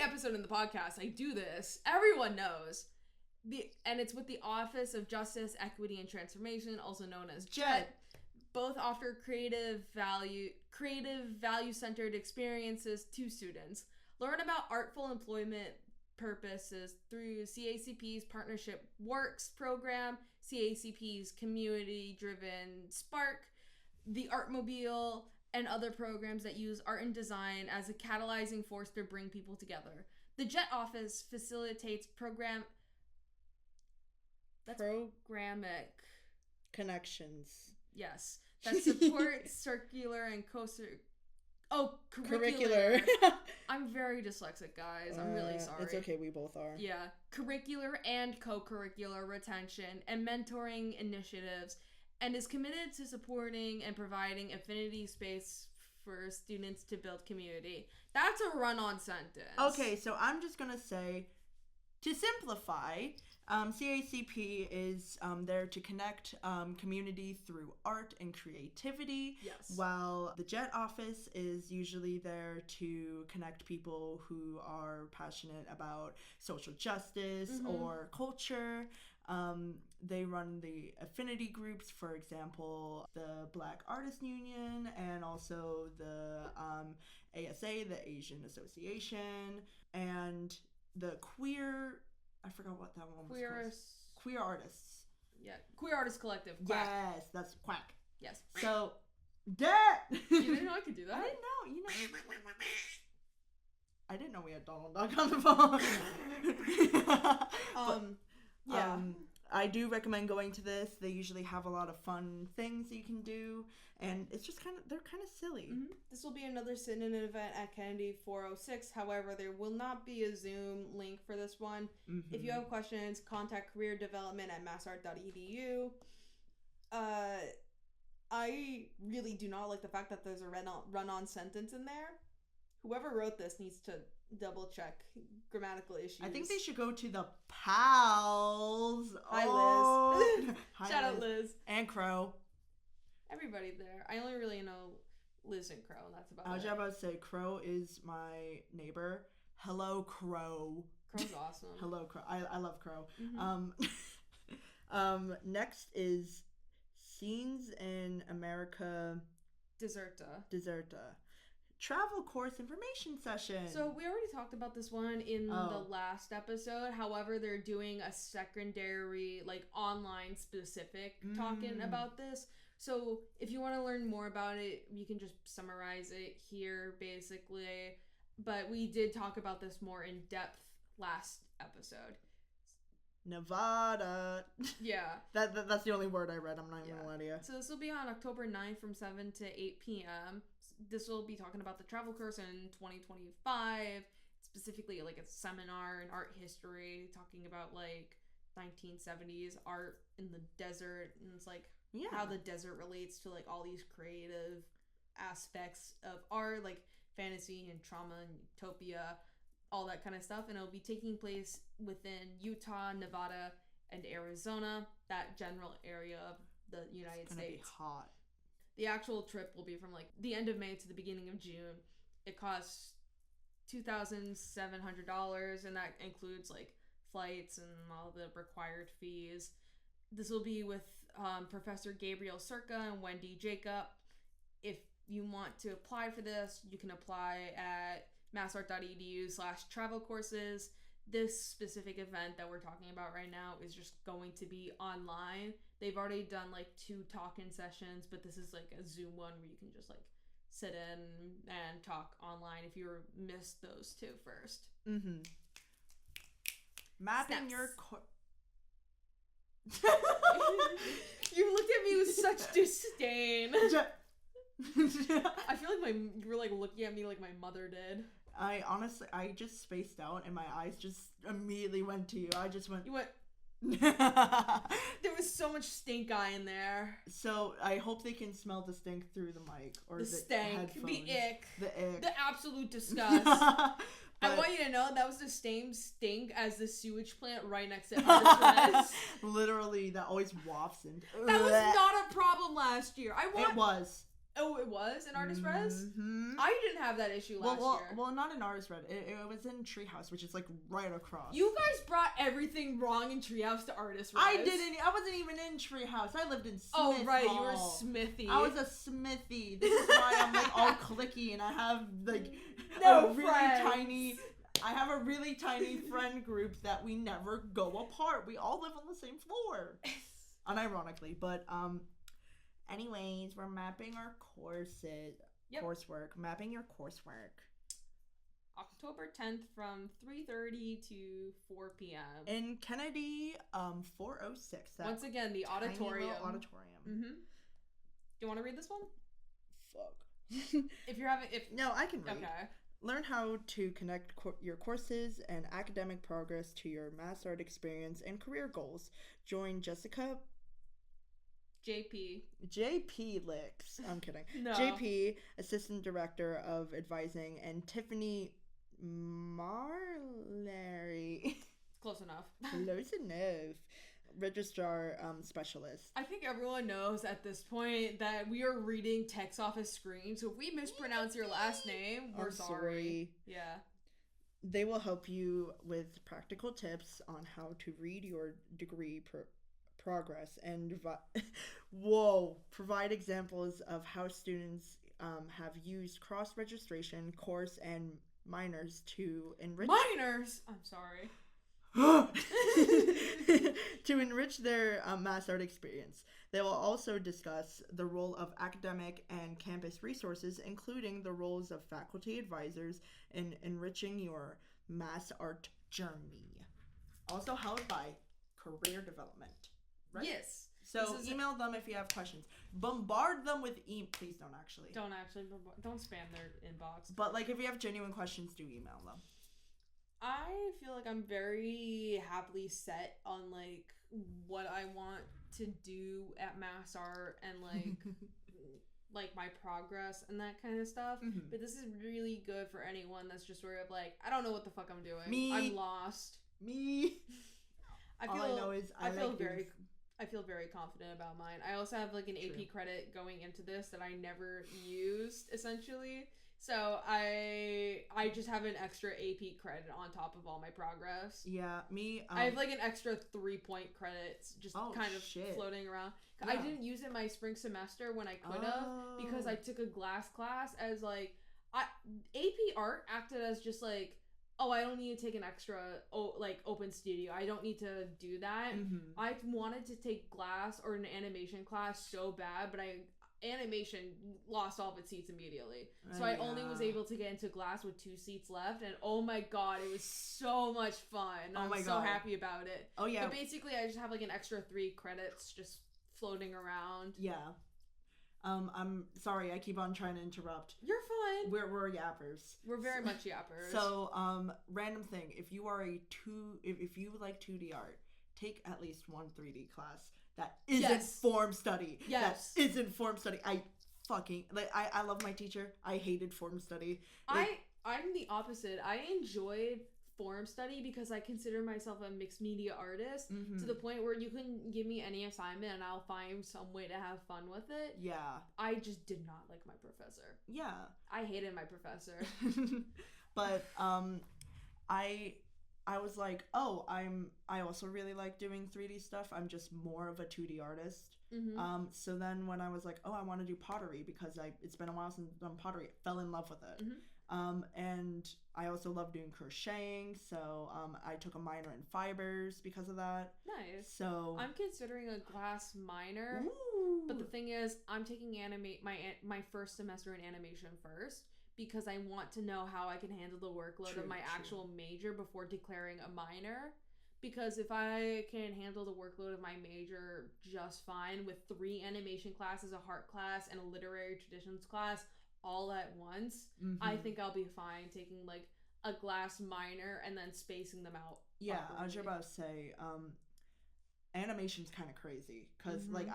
episode in the podcast, I do this. Everyone knows. And it's with the Office of Justice, Equity, and Transformation, also known as JET. Both offer creative value-centered experiences to students. Learn about artful employment purposes through CACP's Partnership Works program, CACP's community-driven Spark, the Artmobile, and other programs that use art and design as a catalyzing force to bring people together. The JET office facilitates programmatic connections. Yes. That supports circular and curricular. I'm very dyslexic, guys. I'm really sorry. It's okay, we both are. Yeah. Curricular and co-curricular retention and mentoring initiatives, and is committed to supporting and providing affinity space for students to build community. That's a run-on sentence. Okay, so I'm just going to say, to simplify, CACP is there to connect community through art and creativity. Yes. While the JET office is usually there to connect people who are passionate about social justice or culture. They run the affinity groups, for example, the Black Artists Union, and also the ASA, the Asian Association, and the I forgot what that one was called. Queer Artists. Yeah, Queer Artists Collective. Quack. Yes, that's Quack. Yes. So, that! You didn't know I could do that? I didn't know, I didn't know we had Donald Duck on the phone. Yeah. I do recommend going to this. They usually have a lot of fun things you can do, and it's just they're kind of silly. Mm-hmm. This will be another sit-in event at Kennedy 406. However, there will not be a Zoom link for this one. Mm-hmm. If you have questions, contact career development at massart.edu. I really do not like the fact that there's a run-on sentence in there. Whoever wrote this needs to double-check grammatical issues. I think they should go to the pals. Hi, Liz. Hi, Shout out, Liz. And Crow. Everybody there. I only really know Liz and Crow, and that's about it. I was about to say, Crow is my neighbor. Hello, Crow. Crow's awesome. Hello, Crow. I love Crow. Mm-hmm. Next is Scenes in America. Deserta. travel course information session. So we already talked about this one in the last episode. However, they're doing a secondary, like, online specific talking about this. So if you want to learn more about it, you can just summarize it here, basically. But we did talk about this more in depth last episode. Nevada. Yeah. That's the only word I read. I'm not even gonna lie to you. So this will be on October 9th from 7 to 8 p.m. This will be talking about the travel course in 2025. Specifically, like, a seminar in art history, talking about, like, 1970s art in the desert. And it's, like, how the desert relates to, like, all these creative aspects of art, like fantasy and trauma and utopia, all that kind of stuff. And it'll be taking place within Utah, Nevada, and Arizona, that general area of the United States. It's gonna be hot. The actual trip will be from, like, the end of May to the beginning of June. It costs $2,700, and that includes, like, flights and all the required fees. This will be with Professor Gabriel Circa and Wendy Jacob. If you want to apply for this, you can apply at massart.edu/travel courses. This specific event that we're talking about right now is just going to be online. They've already done, like, 2 talk-in sessions, but this is, like, a Zoom one where you can just, like, sit in and talk online if you missed those 2 first. Mm-hmm. Mapping Snaps. your You looked at me with such disdain. I feel like you were, like, looking at me like my mother did. I just spaced out and my eyes just immediately went to you. I just went. You went. There was so much stink eye in there. So I hope they can smell the stink through the mic or the stank, headphones. The ick, the absolute disgust. I want you to know that was the same stink as the sewage plant right next to Artist Res. Literally, that always wafts in. That was not a problem last year. It was. Oh, it was in Artist Res? Mm-hmm. I didn't have that issue last year. Well, not in Artist Res. It was in Treehouse, which is, like, right across. You guys brought everything wrong in Treehouse to Artist Res. I didn't. I wasn't even in Treehouse. I lived in Smith Oh, right. Hall. You were Smithy. I was a Smithy. This is why I'm, like, all cliquey and I have, like, No a really friends. tiny... I have a really tiny friend group that we never go apart. We all live on the same floor. Unironically, but, anyways, we're mapping our courses. Yep. Coursework. Mapping your coursework. October 10th from 3:30 to 4 p.m. In Kennedy, 406. Once again, the tiny auditorium. little auditorium. Mm-hmm. Do you want to read this one? Fuck. No, I can read. Okay. Learn how to connect your courses and academic progress to your mass art experience and career goals. Join Jessica JP Licks. I'm kidding. No. JP, Assistant Director of Advising, and Tiffany Marlery. Close enough. Close enough. Registrar Specialist. I think everyone knows at this point that we are reading text off a screen, so if we mispronounce your last name, we're sorry. Yeah. They will help you with practical tips on how to read your degree progress and provide examples of how students have used cross-registration, course, and minors to enrich... Minors! I'm sorry. to enrich their mass art experience. They will also discuss the role of academic and campus resources, including the roles of faculty advisors in enriching your mass art journey. Also held by Career Development. Right? Yes. So email them if you have questions. Bombard them with please don't actually. Don't spam their inbox. But, like, if you have genuine questions, do email them. I feel like I'm very happily set on, like, what I want to do at Mass Art and, like, like, my progress and that kind of stuff. Mm-hmm. But this is really good for anyone that's just sort of like, I don't know what the fuck I'm doing. Me. I'm lost. Me. I feel very confident about mine. I also have, like, an AP credit going into this that I never used, essentially. So I just have an extra AP credit on top of all my progress. Yeah, me. I have, like, an extra 3-point credits just kind of floating around. Yeah. I didn't use it my spring semester when I could have because I took a glass class as, like, AP Art acted as just like, oh, I don't need to take an extra open studio. I don't need to do that. I wanted to take glass or an animation class so bad, but animation lost all of its seats immediately. So I only was able to get into glass with 2 seats left, and oh my god, it was so much fun. I'm so happy about it. Oh yeah. But basically I just have like an extra 3 credits just floating around. Yeah. I'm sorry, I keep on trying to interrupt. You're fine. We're yappers. We're very much yappers. So, random thing. If you are if you like 2D art, take at least one 3D class that isn't form study. Yes. That isn't form study. I love my teacher. I hated form study. I'm the opposite. I enjoyed form study because I consider myself a mixed media artist to the point where you can give me any assignment and I'll find some way to have fun with it. Yeah. I just did not like my professor. Yeah. I hated my professor. But I was like, oh, I also really like doing 3D stuff. I'm just more of a 2D artist. So then when I was like, oh, I want to do pottery because it's been a while since I've done pottery, I fell in love with it. And I also love doing crocheting, so I took a minor in fibers because of that. Nice. So I'm considering a glass minor. Ooh. But the thing is, I'm taking my first semester in animation first because I want to know how I can handle the workload of my actual major before declaring a minor. Because if I can handle the workload of my major just fine with 3 animation classes, a heart class, and a literary traditions class all at once, I think I'll be fine taking like a glass minor and then spacing them out. Yeah, properly. I was about to say, animation's kind of crazy because like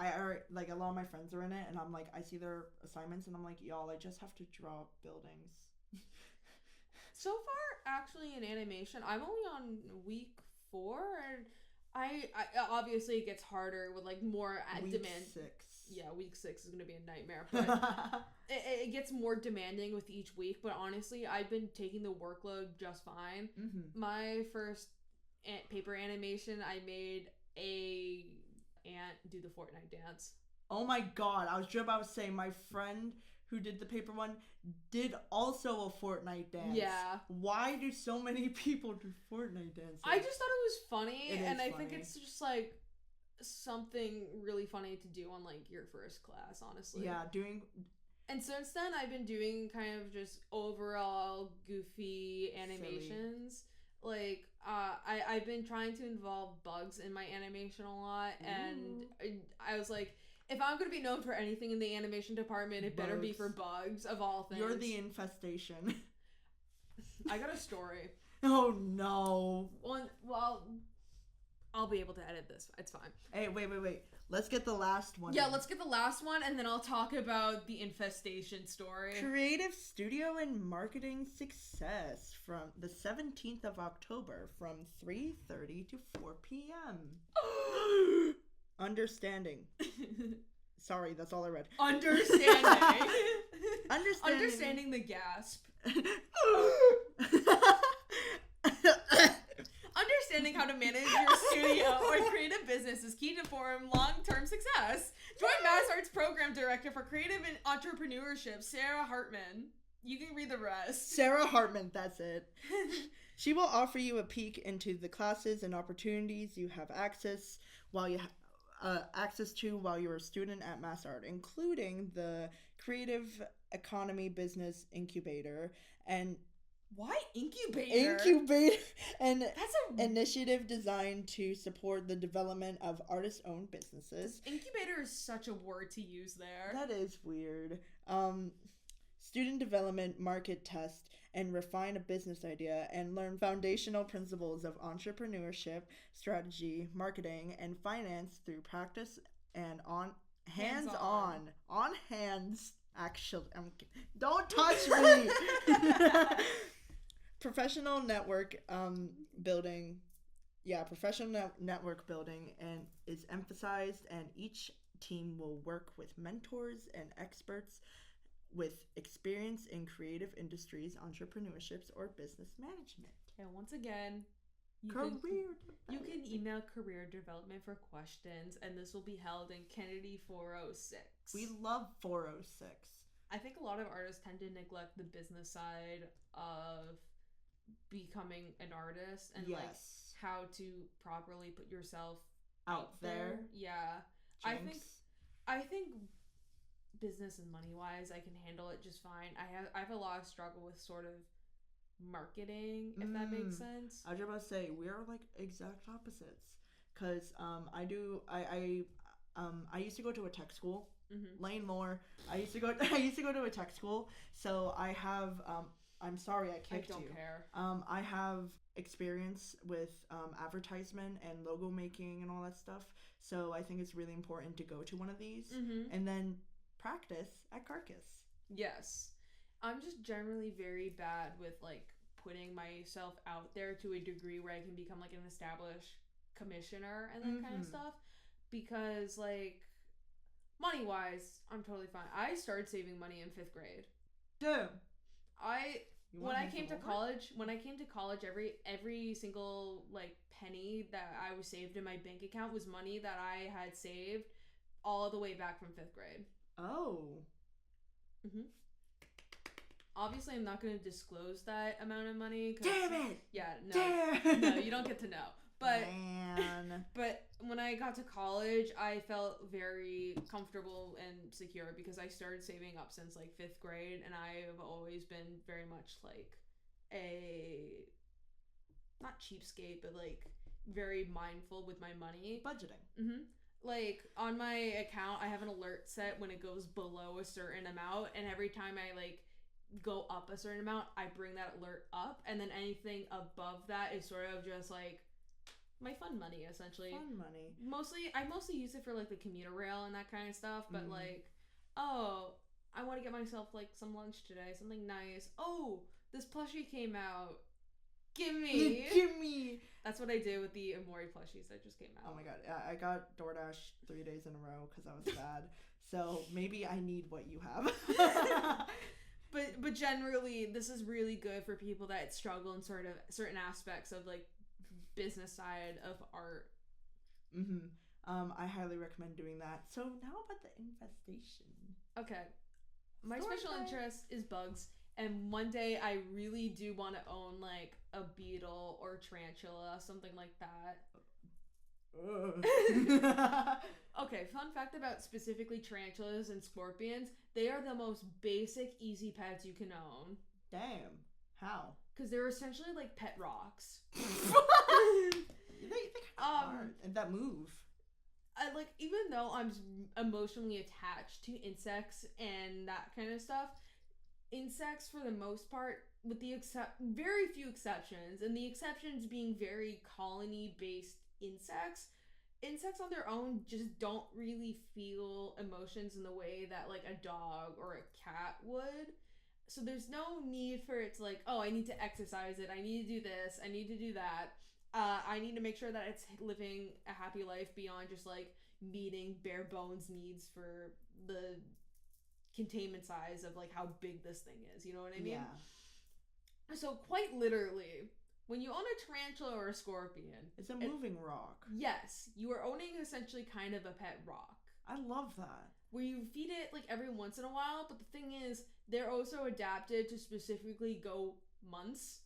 like a lot of my friends are in it, and I'm like, I see their assignments, and I'm like, y'all, I just have to draw buildings. So far, actually, in animation, I'm only on week 4, and I obviously it gets harder with like more demand. 6. Yeah, week 6 is gonna be a nightmare, but it gets more demanding with each week. But honestly, I've been taking the workload just fine. My first paper animation, I made a ant do the Fortnite dance. Oh my god, I was just about to say, my friend who did the paper one did also a Fortnite dance. Yeah. Why do so many people do Fortnite dances? I just thought it was funny, and I funny. think it's just like something really funny to do on like your first class, honestly. Yeah, and since then I've been doing kind of just overall goofy animations. Silly. Like I've been trying to involve bugs in my animation a lot. Ooh. And I was like, if I'm gonna be known for anything in the animation department, it better be for bugs of all things. You're the infestation. I got a story. Oh no. Well, I'll be able to edit this. It's fine. Hey, wait. Let's get the last one. Yeah, let's get the last one, and then I'll talk about the infestation story. Creative studio and marketing success from the 17th of October from 3:30 to 4 p.m. Understanding. Sorry, that's all I read. Understanding. Understanding the gasp. Understanding how to manage your studio or creative business is key to form long-term success. Join MassArt's program director for creative and entrepreneurship, Sarah Hartman. You can read the rest. Sarah Hartman, that's it. She will offer you a peek into the classes and opportunities you have access while you're a student at MassArt, including the Creative Economy Business Incubator and why incubator? And that's an initiative designed to support the development of artist-owned businesses. Incubator is such a word to use there. That is weird. Student development, market test, and refine a business idea, and learn foundational principles of entrepreneurship, strategy, marketing, and finance through practice and hands-on. Actually, don't touch me. Professional network building. Yeah, professional network building and is emphasized, and each team will work with mentors and experts with experience in creative industries, entrepreneurships, or business management. And once again, you can email career development for questions, and this will be held in Kennedy 406. We love 406. I think a lot of artists tend to neglect the business side of becoming an artist and like Yes. how to properly put yourself Out there. Yeah. Jinx. I think business and money wise I can handle it just fine. I have a lot of struggle with sort of marketing, if that makes sense. I was just about to say we are like exact opposites, cause I used to go to a tech school. Lane Moore. I used to go to a tech school, so I have I'm sorry I kicked you. I don't care. I have experience with advertisement and logo making and all that stuff, so I think it's really important to go to one of these and then practice at Carcass. Yes. I'm just generally very bad with like putting myself out there to a degree where I can become like an established commissioner and that kind of stuff, because like money wise I'm totally fine. I started saving money in 5th grade. Damn. When I came to college, every single like penny that I was saved in my bank account was money that I had saved all the way back from 5th grade. Oh. Obviously, I'm not going to disclose that amount of money. Damn it! Yeah, no. Damn. No, you don't get to know. But Man. But when I got to college, I felt very comfortable and secure because I started saving up since like 5th grade, and I have always been very much like a not cheapskate, but like very mindful with my money. Budgeting. Like on my account, I have an alert set when it goes below a certain amount, and every time I like go up a certain amount, I bring that alert up, and then anything above that is sort of just like my fun money, essentially. Fun money. I mostly use it for like the commuter rail and that kind of stuff, but like, oh, I want to get myself like some lunch today, something nice. Oh, this plushie came out. Gimme. That's what I did with the Amori plushies that just came out. Oh my god, I got DoorDash 3 days in a row because I was sad. So maybe I need what you have. But generally, this is really good for people that struggle in sort of certain aspects of like business side of art. I highly recommend doing that. So now about the infestation. Okay. My special interest is bugs, and one day I really do want to own like a beetle or tarantula, something like that. Okay, fun fact about specifically tarantulas and scorpions, they are the most basic, easy pets you can own. Damn. How? Because they're essentially like pet rocks. They are. And that move. Like, even though I'm emotionally attached to insects and that kind of stuff, insects for the most part, with the very few exceptions, and the exceptions being very colony-based insects on their own just don't really feel emotions in the way that like a dog or a cat would. So there's no need for it to like, oh, I need to exercise it, I need to do this, I need to do that. I need to make sure that it's living a happy life beyond just like meeting bare bones needs for the containment size of like how big this thing is. You know what I mean? Yeah. So quite literally, when you own a tarantula or a scorpion, it's a moving rock. Yes, you are owning essentially kind of a pet rock. I love that. Where you feed it like every once in a while, but the thing is, they're also adapted to specifically go months.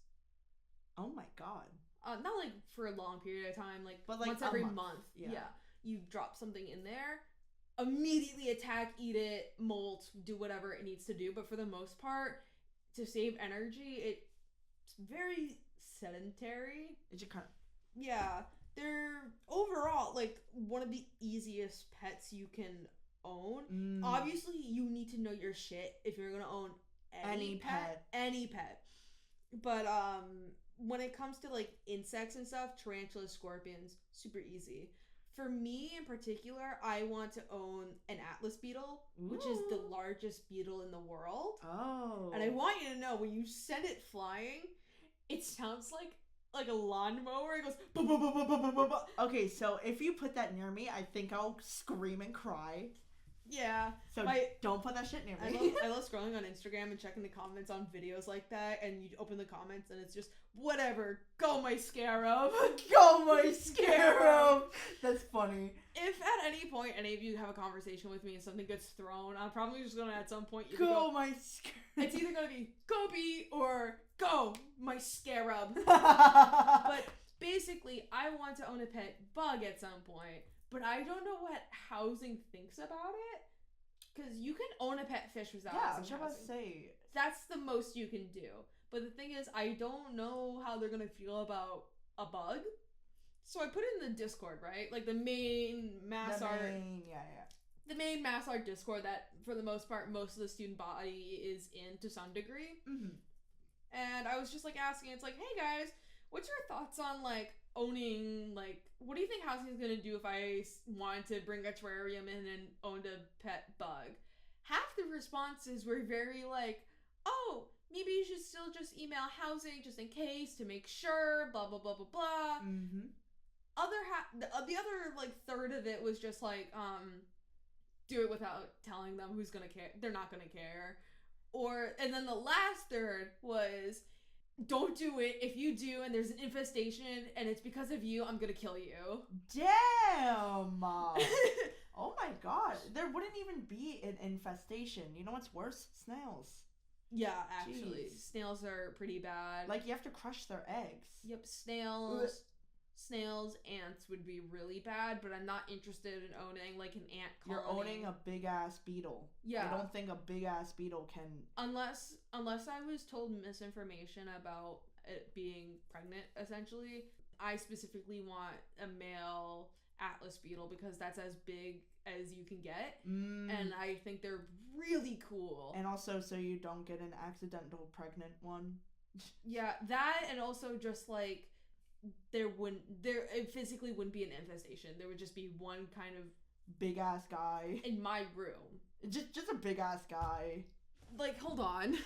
Oh my god. Not like for a long period of time, but like once every month. Yeah. You drop something in there, immediately attack, eat it, molt, do whatever it needs to do. But for the most part, to save energy, it's very sedentary. It just kind of... Yeah. They're overall like one of the easiest pets you can own. Obviously, you need to know your shit if you're gonna own any pet. But when it comes to like insects and stuff, tarantulas, scorpions, super easy. For me in particular, I want to own an atlas beetle, which is the largest beetle in the world. Oh. And I want you to know, when you send it flying, it sounds like a lawnmower. It goes bah, bah, bah, bah, bah, bah, bah. Okay, so if you put that near me, I think I'll scream and cry. Yeah. So don't put that shit near I me. love scrolling on Instagram and checking the comments on videos like that, and you open the comments and it's just, whatever, go my scarab. Go my scarab. That's funny. If at any point any of you have a conversation with me and something gets thrown, I'm probably just gonna at some point Go my scarab. It's either gonna be Gobi or go my scarab. But basically, I want to own a pet bug at some point, but I don't know what housing thinks about it. Because you can own a pet fish without housing. I was about to say. That's the most you can do. But the thing is, I don't know how they're gonna feel about a bug. So I put it in the Discord, right? Like the main mass art. The main mass art Discord that, for the most part, most of the student body is in to some degree. Mm-hmm. And I was just like asking, it's like, hey guys, what's your thoughts on like owning, like, what do you think housing is gonna do if I wanted to bring a terrarium in and owned a pet bug? Half the responses were very like, oh, maybe you should still just email housing just in case to make sure, blah blah blah blah blah. Mm-hmm. The other like third of it was just like, do it without telling them who's gonna care. They're not gonna care. And then the last third was, don't do it. If you do and there's an infestation and it's because of you, I'm gonna kill you. Damn! Oh my god. There wouldn't even be an infestation. You know what's worse? Snails. Yeah, actually. Jeez. Snails are pretty bad. Like, you have to crush their eggs. Yep, snails, ants would be really bad, but I'm not interested in owning like an ant colony. You're owning a big ass beetle. Yeah. I don't think a big ass beetle can. Unless I was told misinformation about it being pregnant, essentially. I specifically want a male Atlas beetle because that's as big as you can get. And I think they're really cool. And also so you don't get an accidental pregnant one. Yeah, that, and also just like it physically wouldn't be an infestation. There would just be one kind of big ass guy in my room. Just a big ass guy. Like, hold on.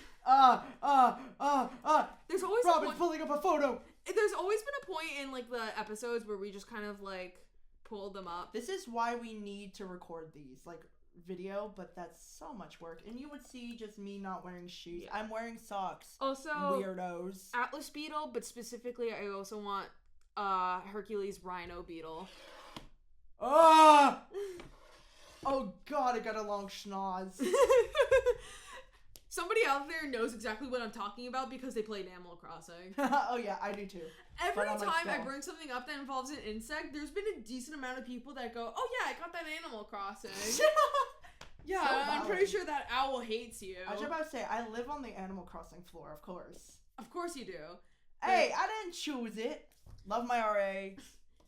There's always Robin's pulling up a photo. There's always been a point in like the episodes where we just kind of like pulled them up. This is why we need to record these, like, video, but that's so much work. And you would see just me not wearing shoes. Yeah. I'm wearing socks. Also, weirdos. Atlas beetle, but specifically I also want Hercules rhino beetle. Oh god, I got a long schnoz. Somebody out there knows exactly what I'm talking about because they played Animal Crossing. Oh yeah, I do too. Every time I bring something up that involves an insect, there's been a decent amount of people that go, oh yeah, I got that Animal Crossing. Yeah, so I'm pretty sure that owl hates you. I was about to say, I live on the Animal Crossing floor, of course. Of course you do. Hey, I didn't choose it. Love my RA.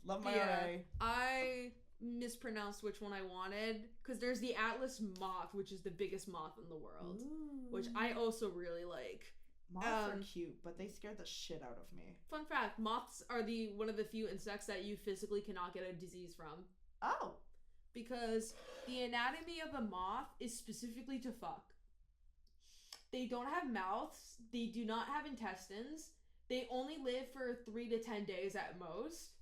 Love my RA. I mispronounced which one I wanted because there's the Atlas moth, which is the biggest moth in the world. Ooh. Which I also really like. Moths are cute, but they scare the shit out of me. Fun fact, moths are one of the few insects that you physically cannot get a disease from. Oh. Because the anatomy of a moth is specifically to fuck. They don't have mouths, they do not have intestines, they only live for 3 to 10 days at most.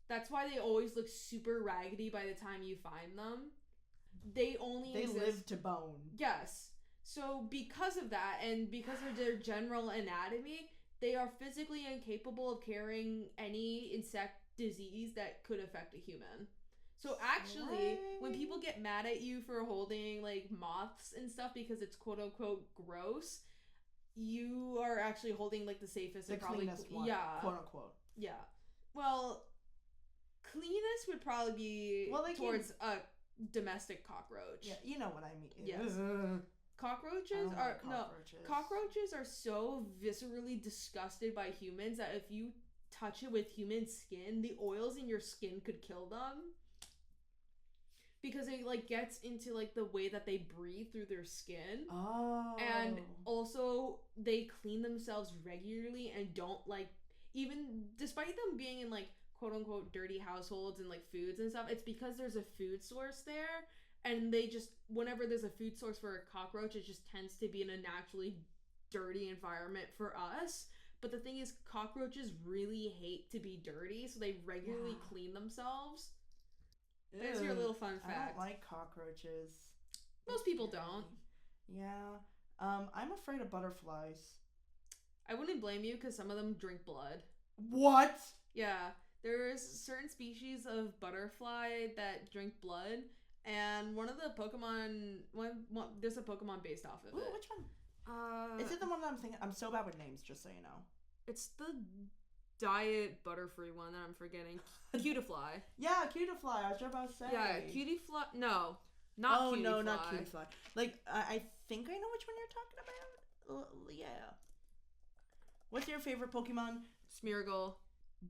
That's why they always look super raggedy by the time you find them. They live to bone. Yes. So because of that, and because of their general anatomy, they are physically incapable of carrying any insect disease that could affect a human. So actually, when people get mad at you for holding like moths and stuff because it's quote unquote gross, you are actually holding like the safest and probably cleanest one, quote unquote. Yeah. Well, cleanest would probably be towards a domestic cockroach. Yeah, you know what I mean. Yes. Cockroaches are so viscerally disgusted by humans that if you touch it with human skin, the oils in your skin could kill them. Because it like gets into like the way that they breathe through their skin. Oh. And also they clean themselves regularly and don't like, even despite them being in like quote unquote dirty households and like foods and stuff, it's because there's a food source there. And they just, whenever there's a food source for a cockroach, it just tends to be in a naturally dirty environment for us. But the thing is, cockroaches really hate to be dirty, so they regularly clean themselves. There's your little fun fact. I don't like cockroaches. Most people don't. Yeah. I'm afraid of butterflies. I wouldn't blame you because some of them drink blood. What? Yeah, there's certain species of butterfly that drink blood, and one of the Pokemon, there's a Pokemon based off of Ooh, it. which one? Is it the one that I'm thinking? I'm so bad with names, just so you know. It's the diet butterfree one that I'm forgetting. Cutifly. Yeah, Cutifly. I was just about to say. Yeah, Cutifly. No, not Oh Cutifly. no, not Cutifly. Like I think I know which one you're talking about. Yeah. What's your favorite Pokemon? Smeargle.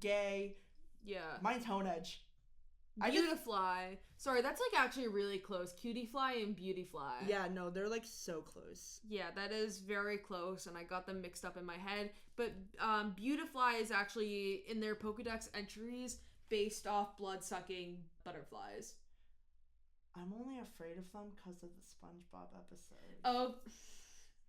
Gay. Yeah. Mine's Honedge. Beautifly. Sorry, that's like actually really close. Cutifly and Beautifly. Yeah, no, they're like so close. Yeah, that is very close, and I got them mixed up in my head. But Beautifly is actually in their Pokedex entries based off blood-sucking butterflies. I'm only afraid of them because of the SpongeBob episode. Oh,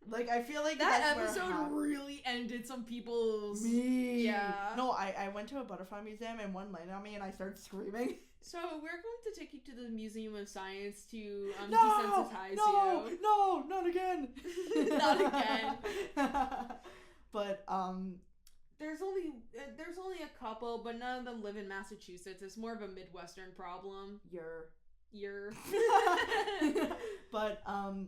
like I feel like that episode really ended some people's. Me. Yeah. No, I went to a butterfly museum and one landed on me and I started screaming. So we're going to take you to the Museum of Science to desensitize you. No, not again. Not again. But there's only a couple, but none of them live in Massachusetts. It's more of a Midwestern problem. You're. But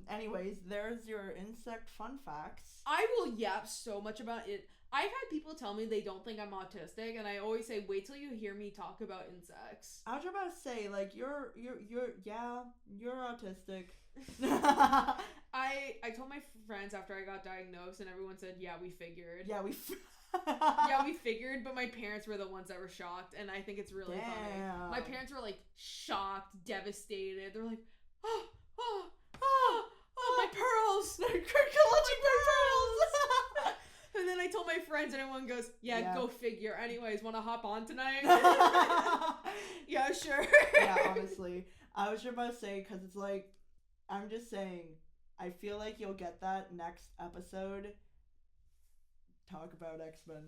anyways, there's your insect fun facts. I will yap so much about it. I've had people tell me they don't think I'm autistic, and I always say, wait till you hear me talk about insects. I was about to say, like, you're autistic. I told my friends after I got diagnosed, and everyone said, yeah, we figured. Yeah, we figured, but my parents were the ones that were shocked, and I think it's really funny. My parents were, like, shocked, devastated. They're like, oh, my pearls! They're collecting my pearls! And then I told my friends, and everyone goes, yeah, go figure. Anyways, want to hop on tonight? Yeah, sure. Yeah, honestly. I was just about to say, because it's like, I'm just saying, I feel like you'll get that next episode. Talk about X-Men.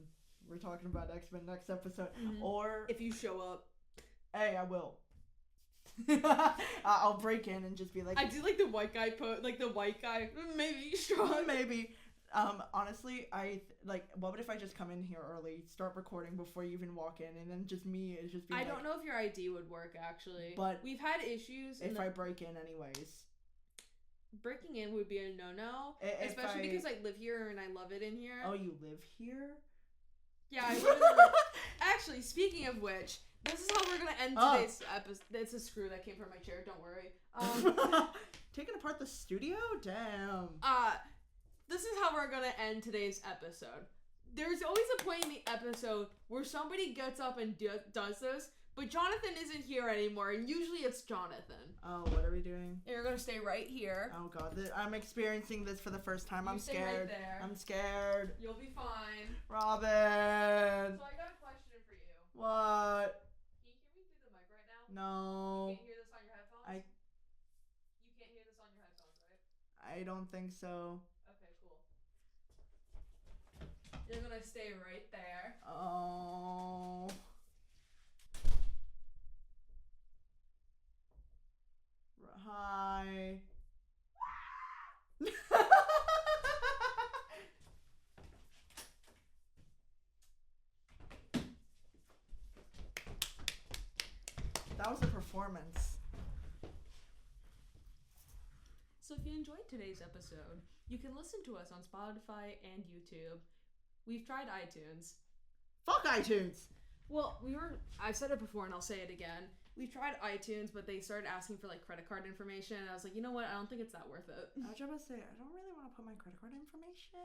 We're talking about X-Men next episode. Mm-hmm. Or if you show up. Hey, I will. I'll break in and just be like, I do like the white guy maybe strong. Maybe. Honestly, what if I just come in here early, start recording before you even walk in, and then just me is just be I don't know if your ID would work, actually. But we've had issues. If I break in anyways. Breaking in would be a no-no. Especially because I live here and I love it in here. Oh, you live here? Yeah, I live Actually, speaking of which, this is how we're going to end today's episode. It's a screw that came from my chair, don't worry. Taking apart the studio? Damn. This is how we're going to end today's episode. There's always a point in the episode where somebody gets up and does this, but Jonathan isn't here anymore, and usually it's Jonathan. Oh, what are we doing? You're going to stay right here. Oh, God. I'm experiencing this for the first time. I'm scared. Stay right there. I'm scared. You'll be fine. Robin. So I got a question for you. What? Can you hear me through the mic right now? No. You can't hear this on your headphones? You can't hear this on your headphones, right? I don't think so. Okay, cool. You're going to stay right there. Oh. Hi. That was a performance. So if you enjoyed today's episode, you can listen to us on Spotify and YouTube. We've tried iTunes. Fuck iTunes! Well, I've said it before and I'll say it again. We tried iTunes, but they started asking for, like, credit card information, and I was like, you know what? I don't think it's that worth it. I was just about to say, I don't really want to put my credit card information.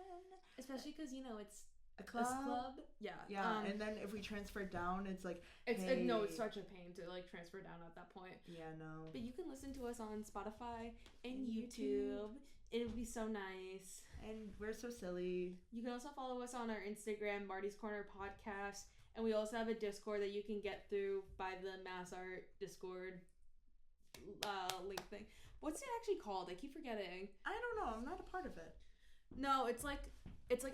Especially because, it's a club. Yeah. Yeah, and then if we transfer down, it's like, it's such a pain to, like, transfer down at that point. Yeah, no. But you can listen to us on Spotify and YouTube. It would be so nice. And we're so silly. You can also follow us on our Instagram, Marty's Corner Podcast. And we also have a Discord that you can get through by the Mass Art Discord link thing. What's it actually called? I keep forgetting. I don't know. I'm not a part of it. No, it's like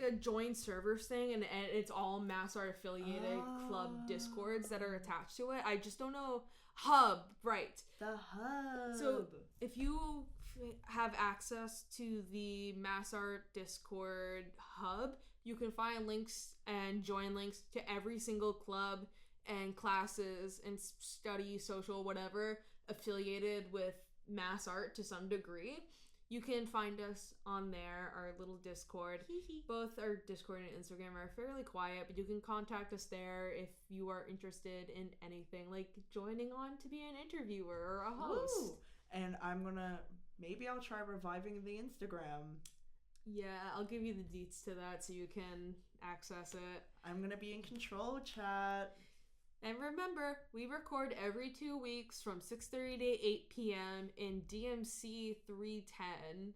a join servers thing, and it's all Mass Art affiliated club Discords that are attached to it. I just don't know. Hub, right. The Hub. So if you have access to the Mass Art Discord hub, you can find links and join links to every single club and classes and study, social, whatever, affiliated with mass art to some degree. You can find us on there, our little Discord. Both our Discord and Instagram are fairly quiet, but you can contact us there if you are interested in anything, like joining on to be an interviewer or a host. Ooh. And maybe I'll try reviving the Instagram. Yeah, I'll give you the deets to that so you can access it. I'm gonna be in control, chat. And remember, we record every 2 weeks from 6:30 to 8 p.m. in DMC 310.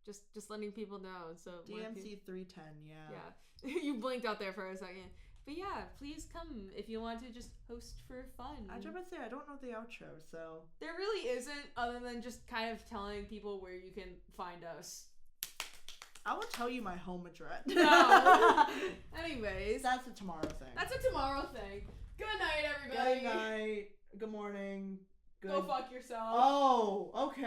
Just letting people know. So DMC 310, yeah. Yeah. You blinked out there for a second. But yeah, please come if you want to just host for fun. I was about to say, I don't know the outro, so... There really isn't, other than just kind of telling people where you can find us. I will tell you my home address. No. Anyways. That's a tomorrow thing. That's a tomorrow thing. Good night, everybody. Good night. Good morning. Go fuck yourself. Oh, okay.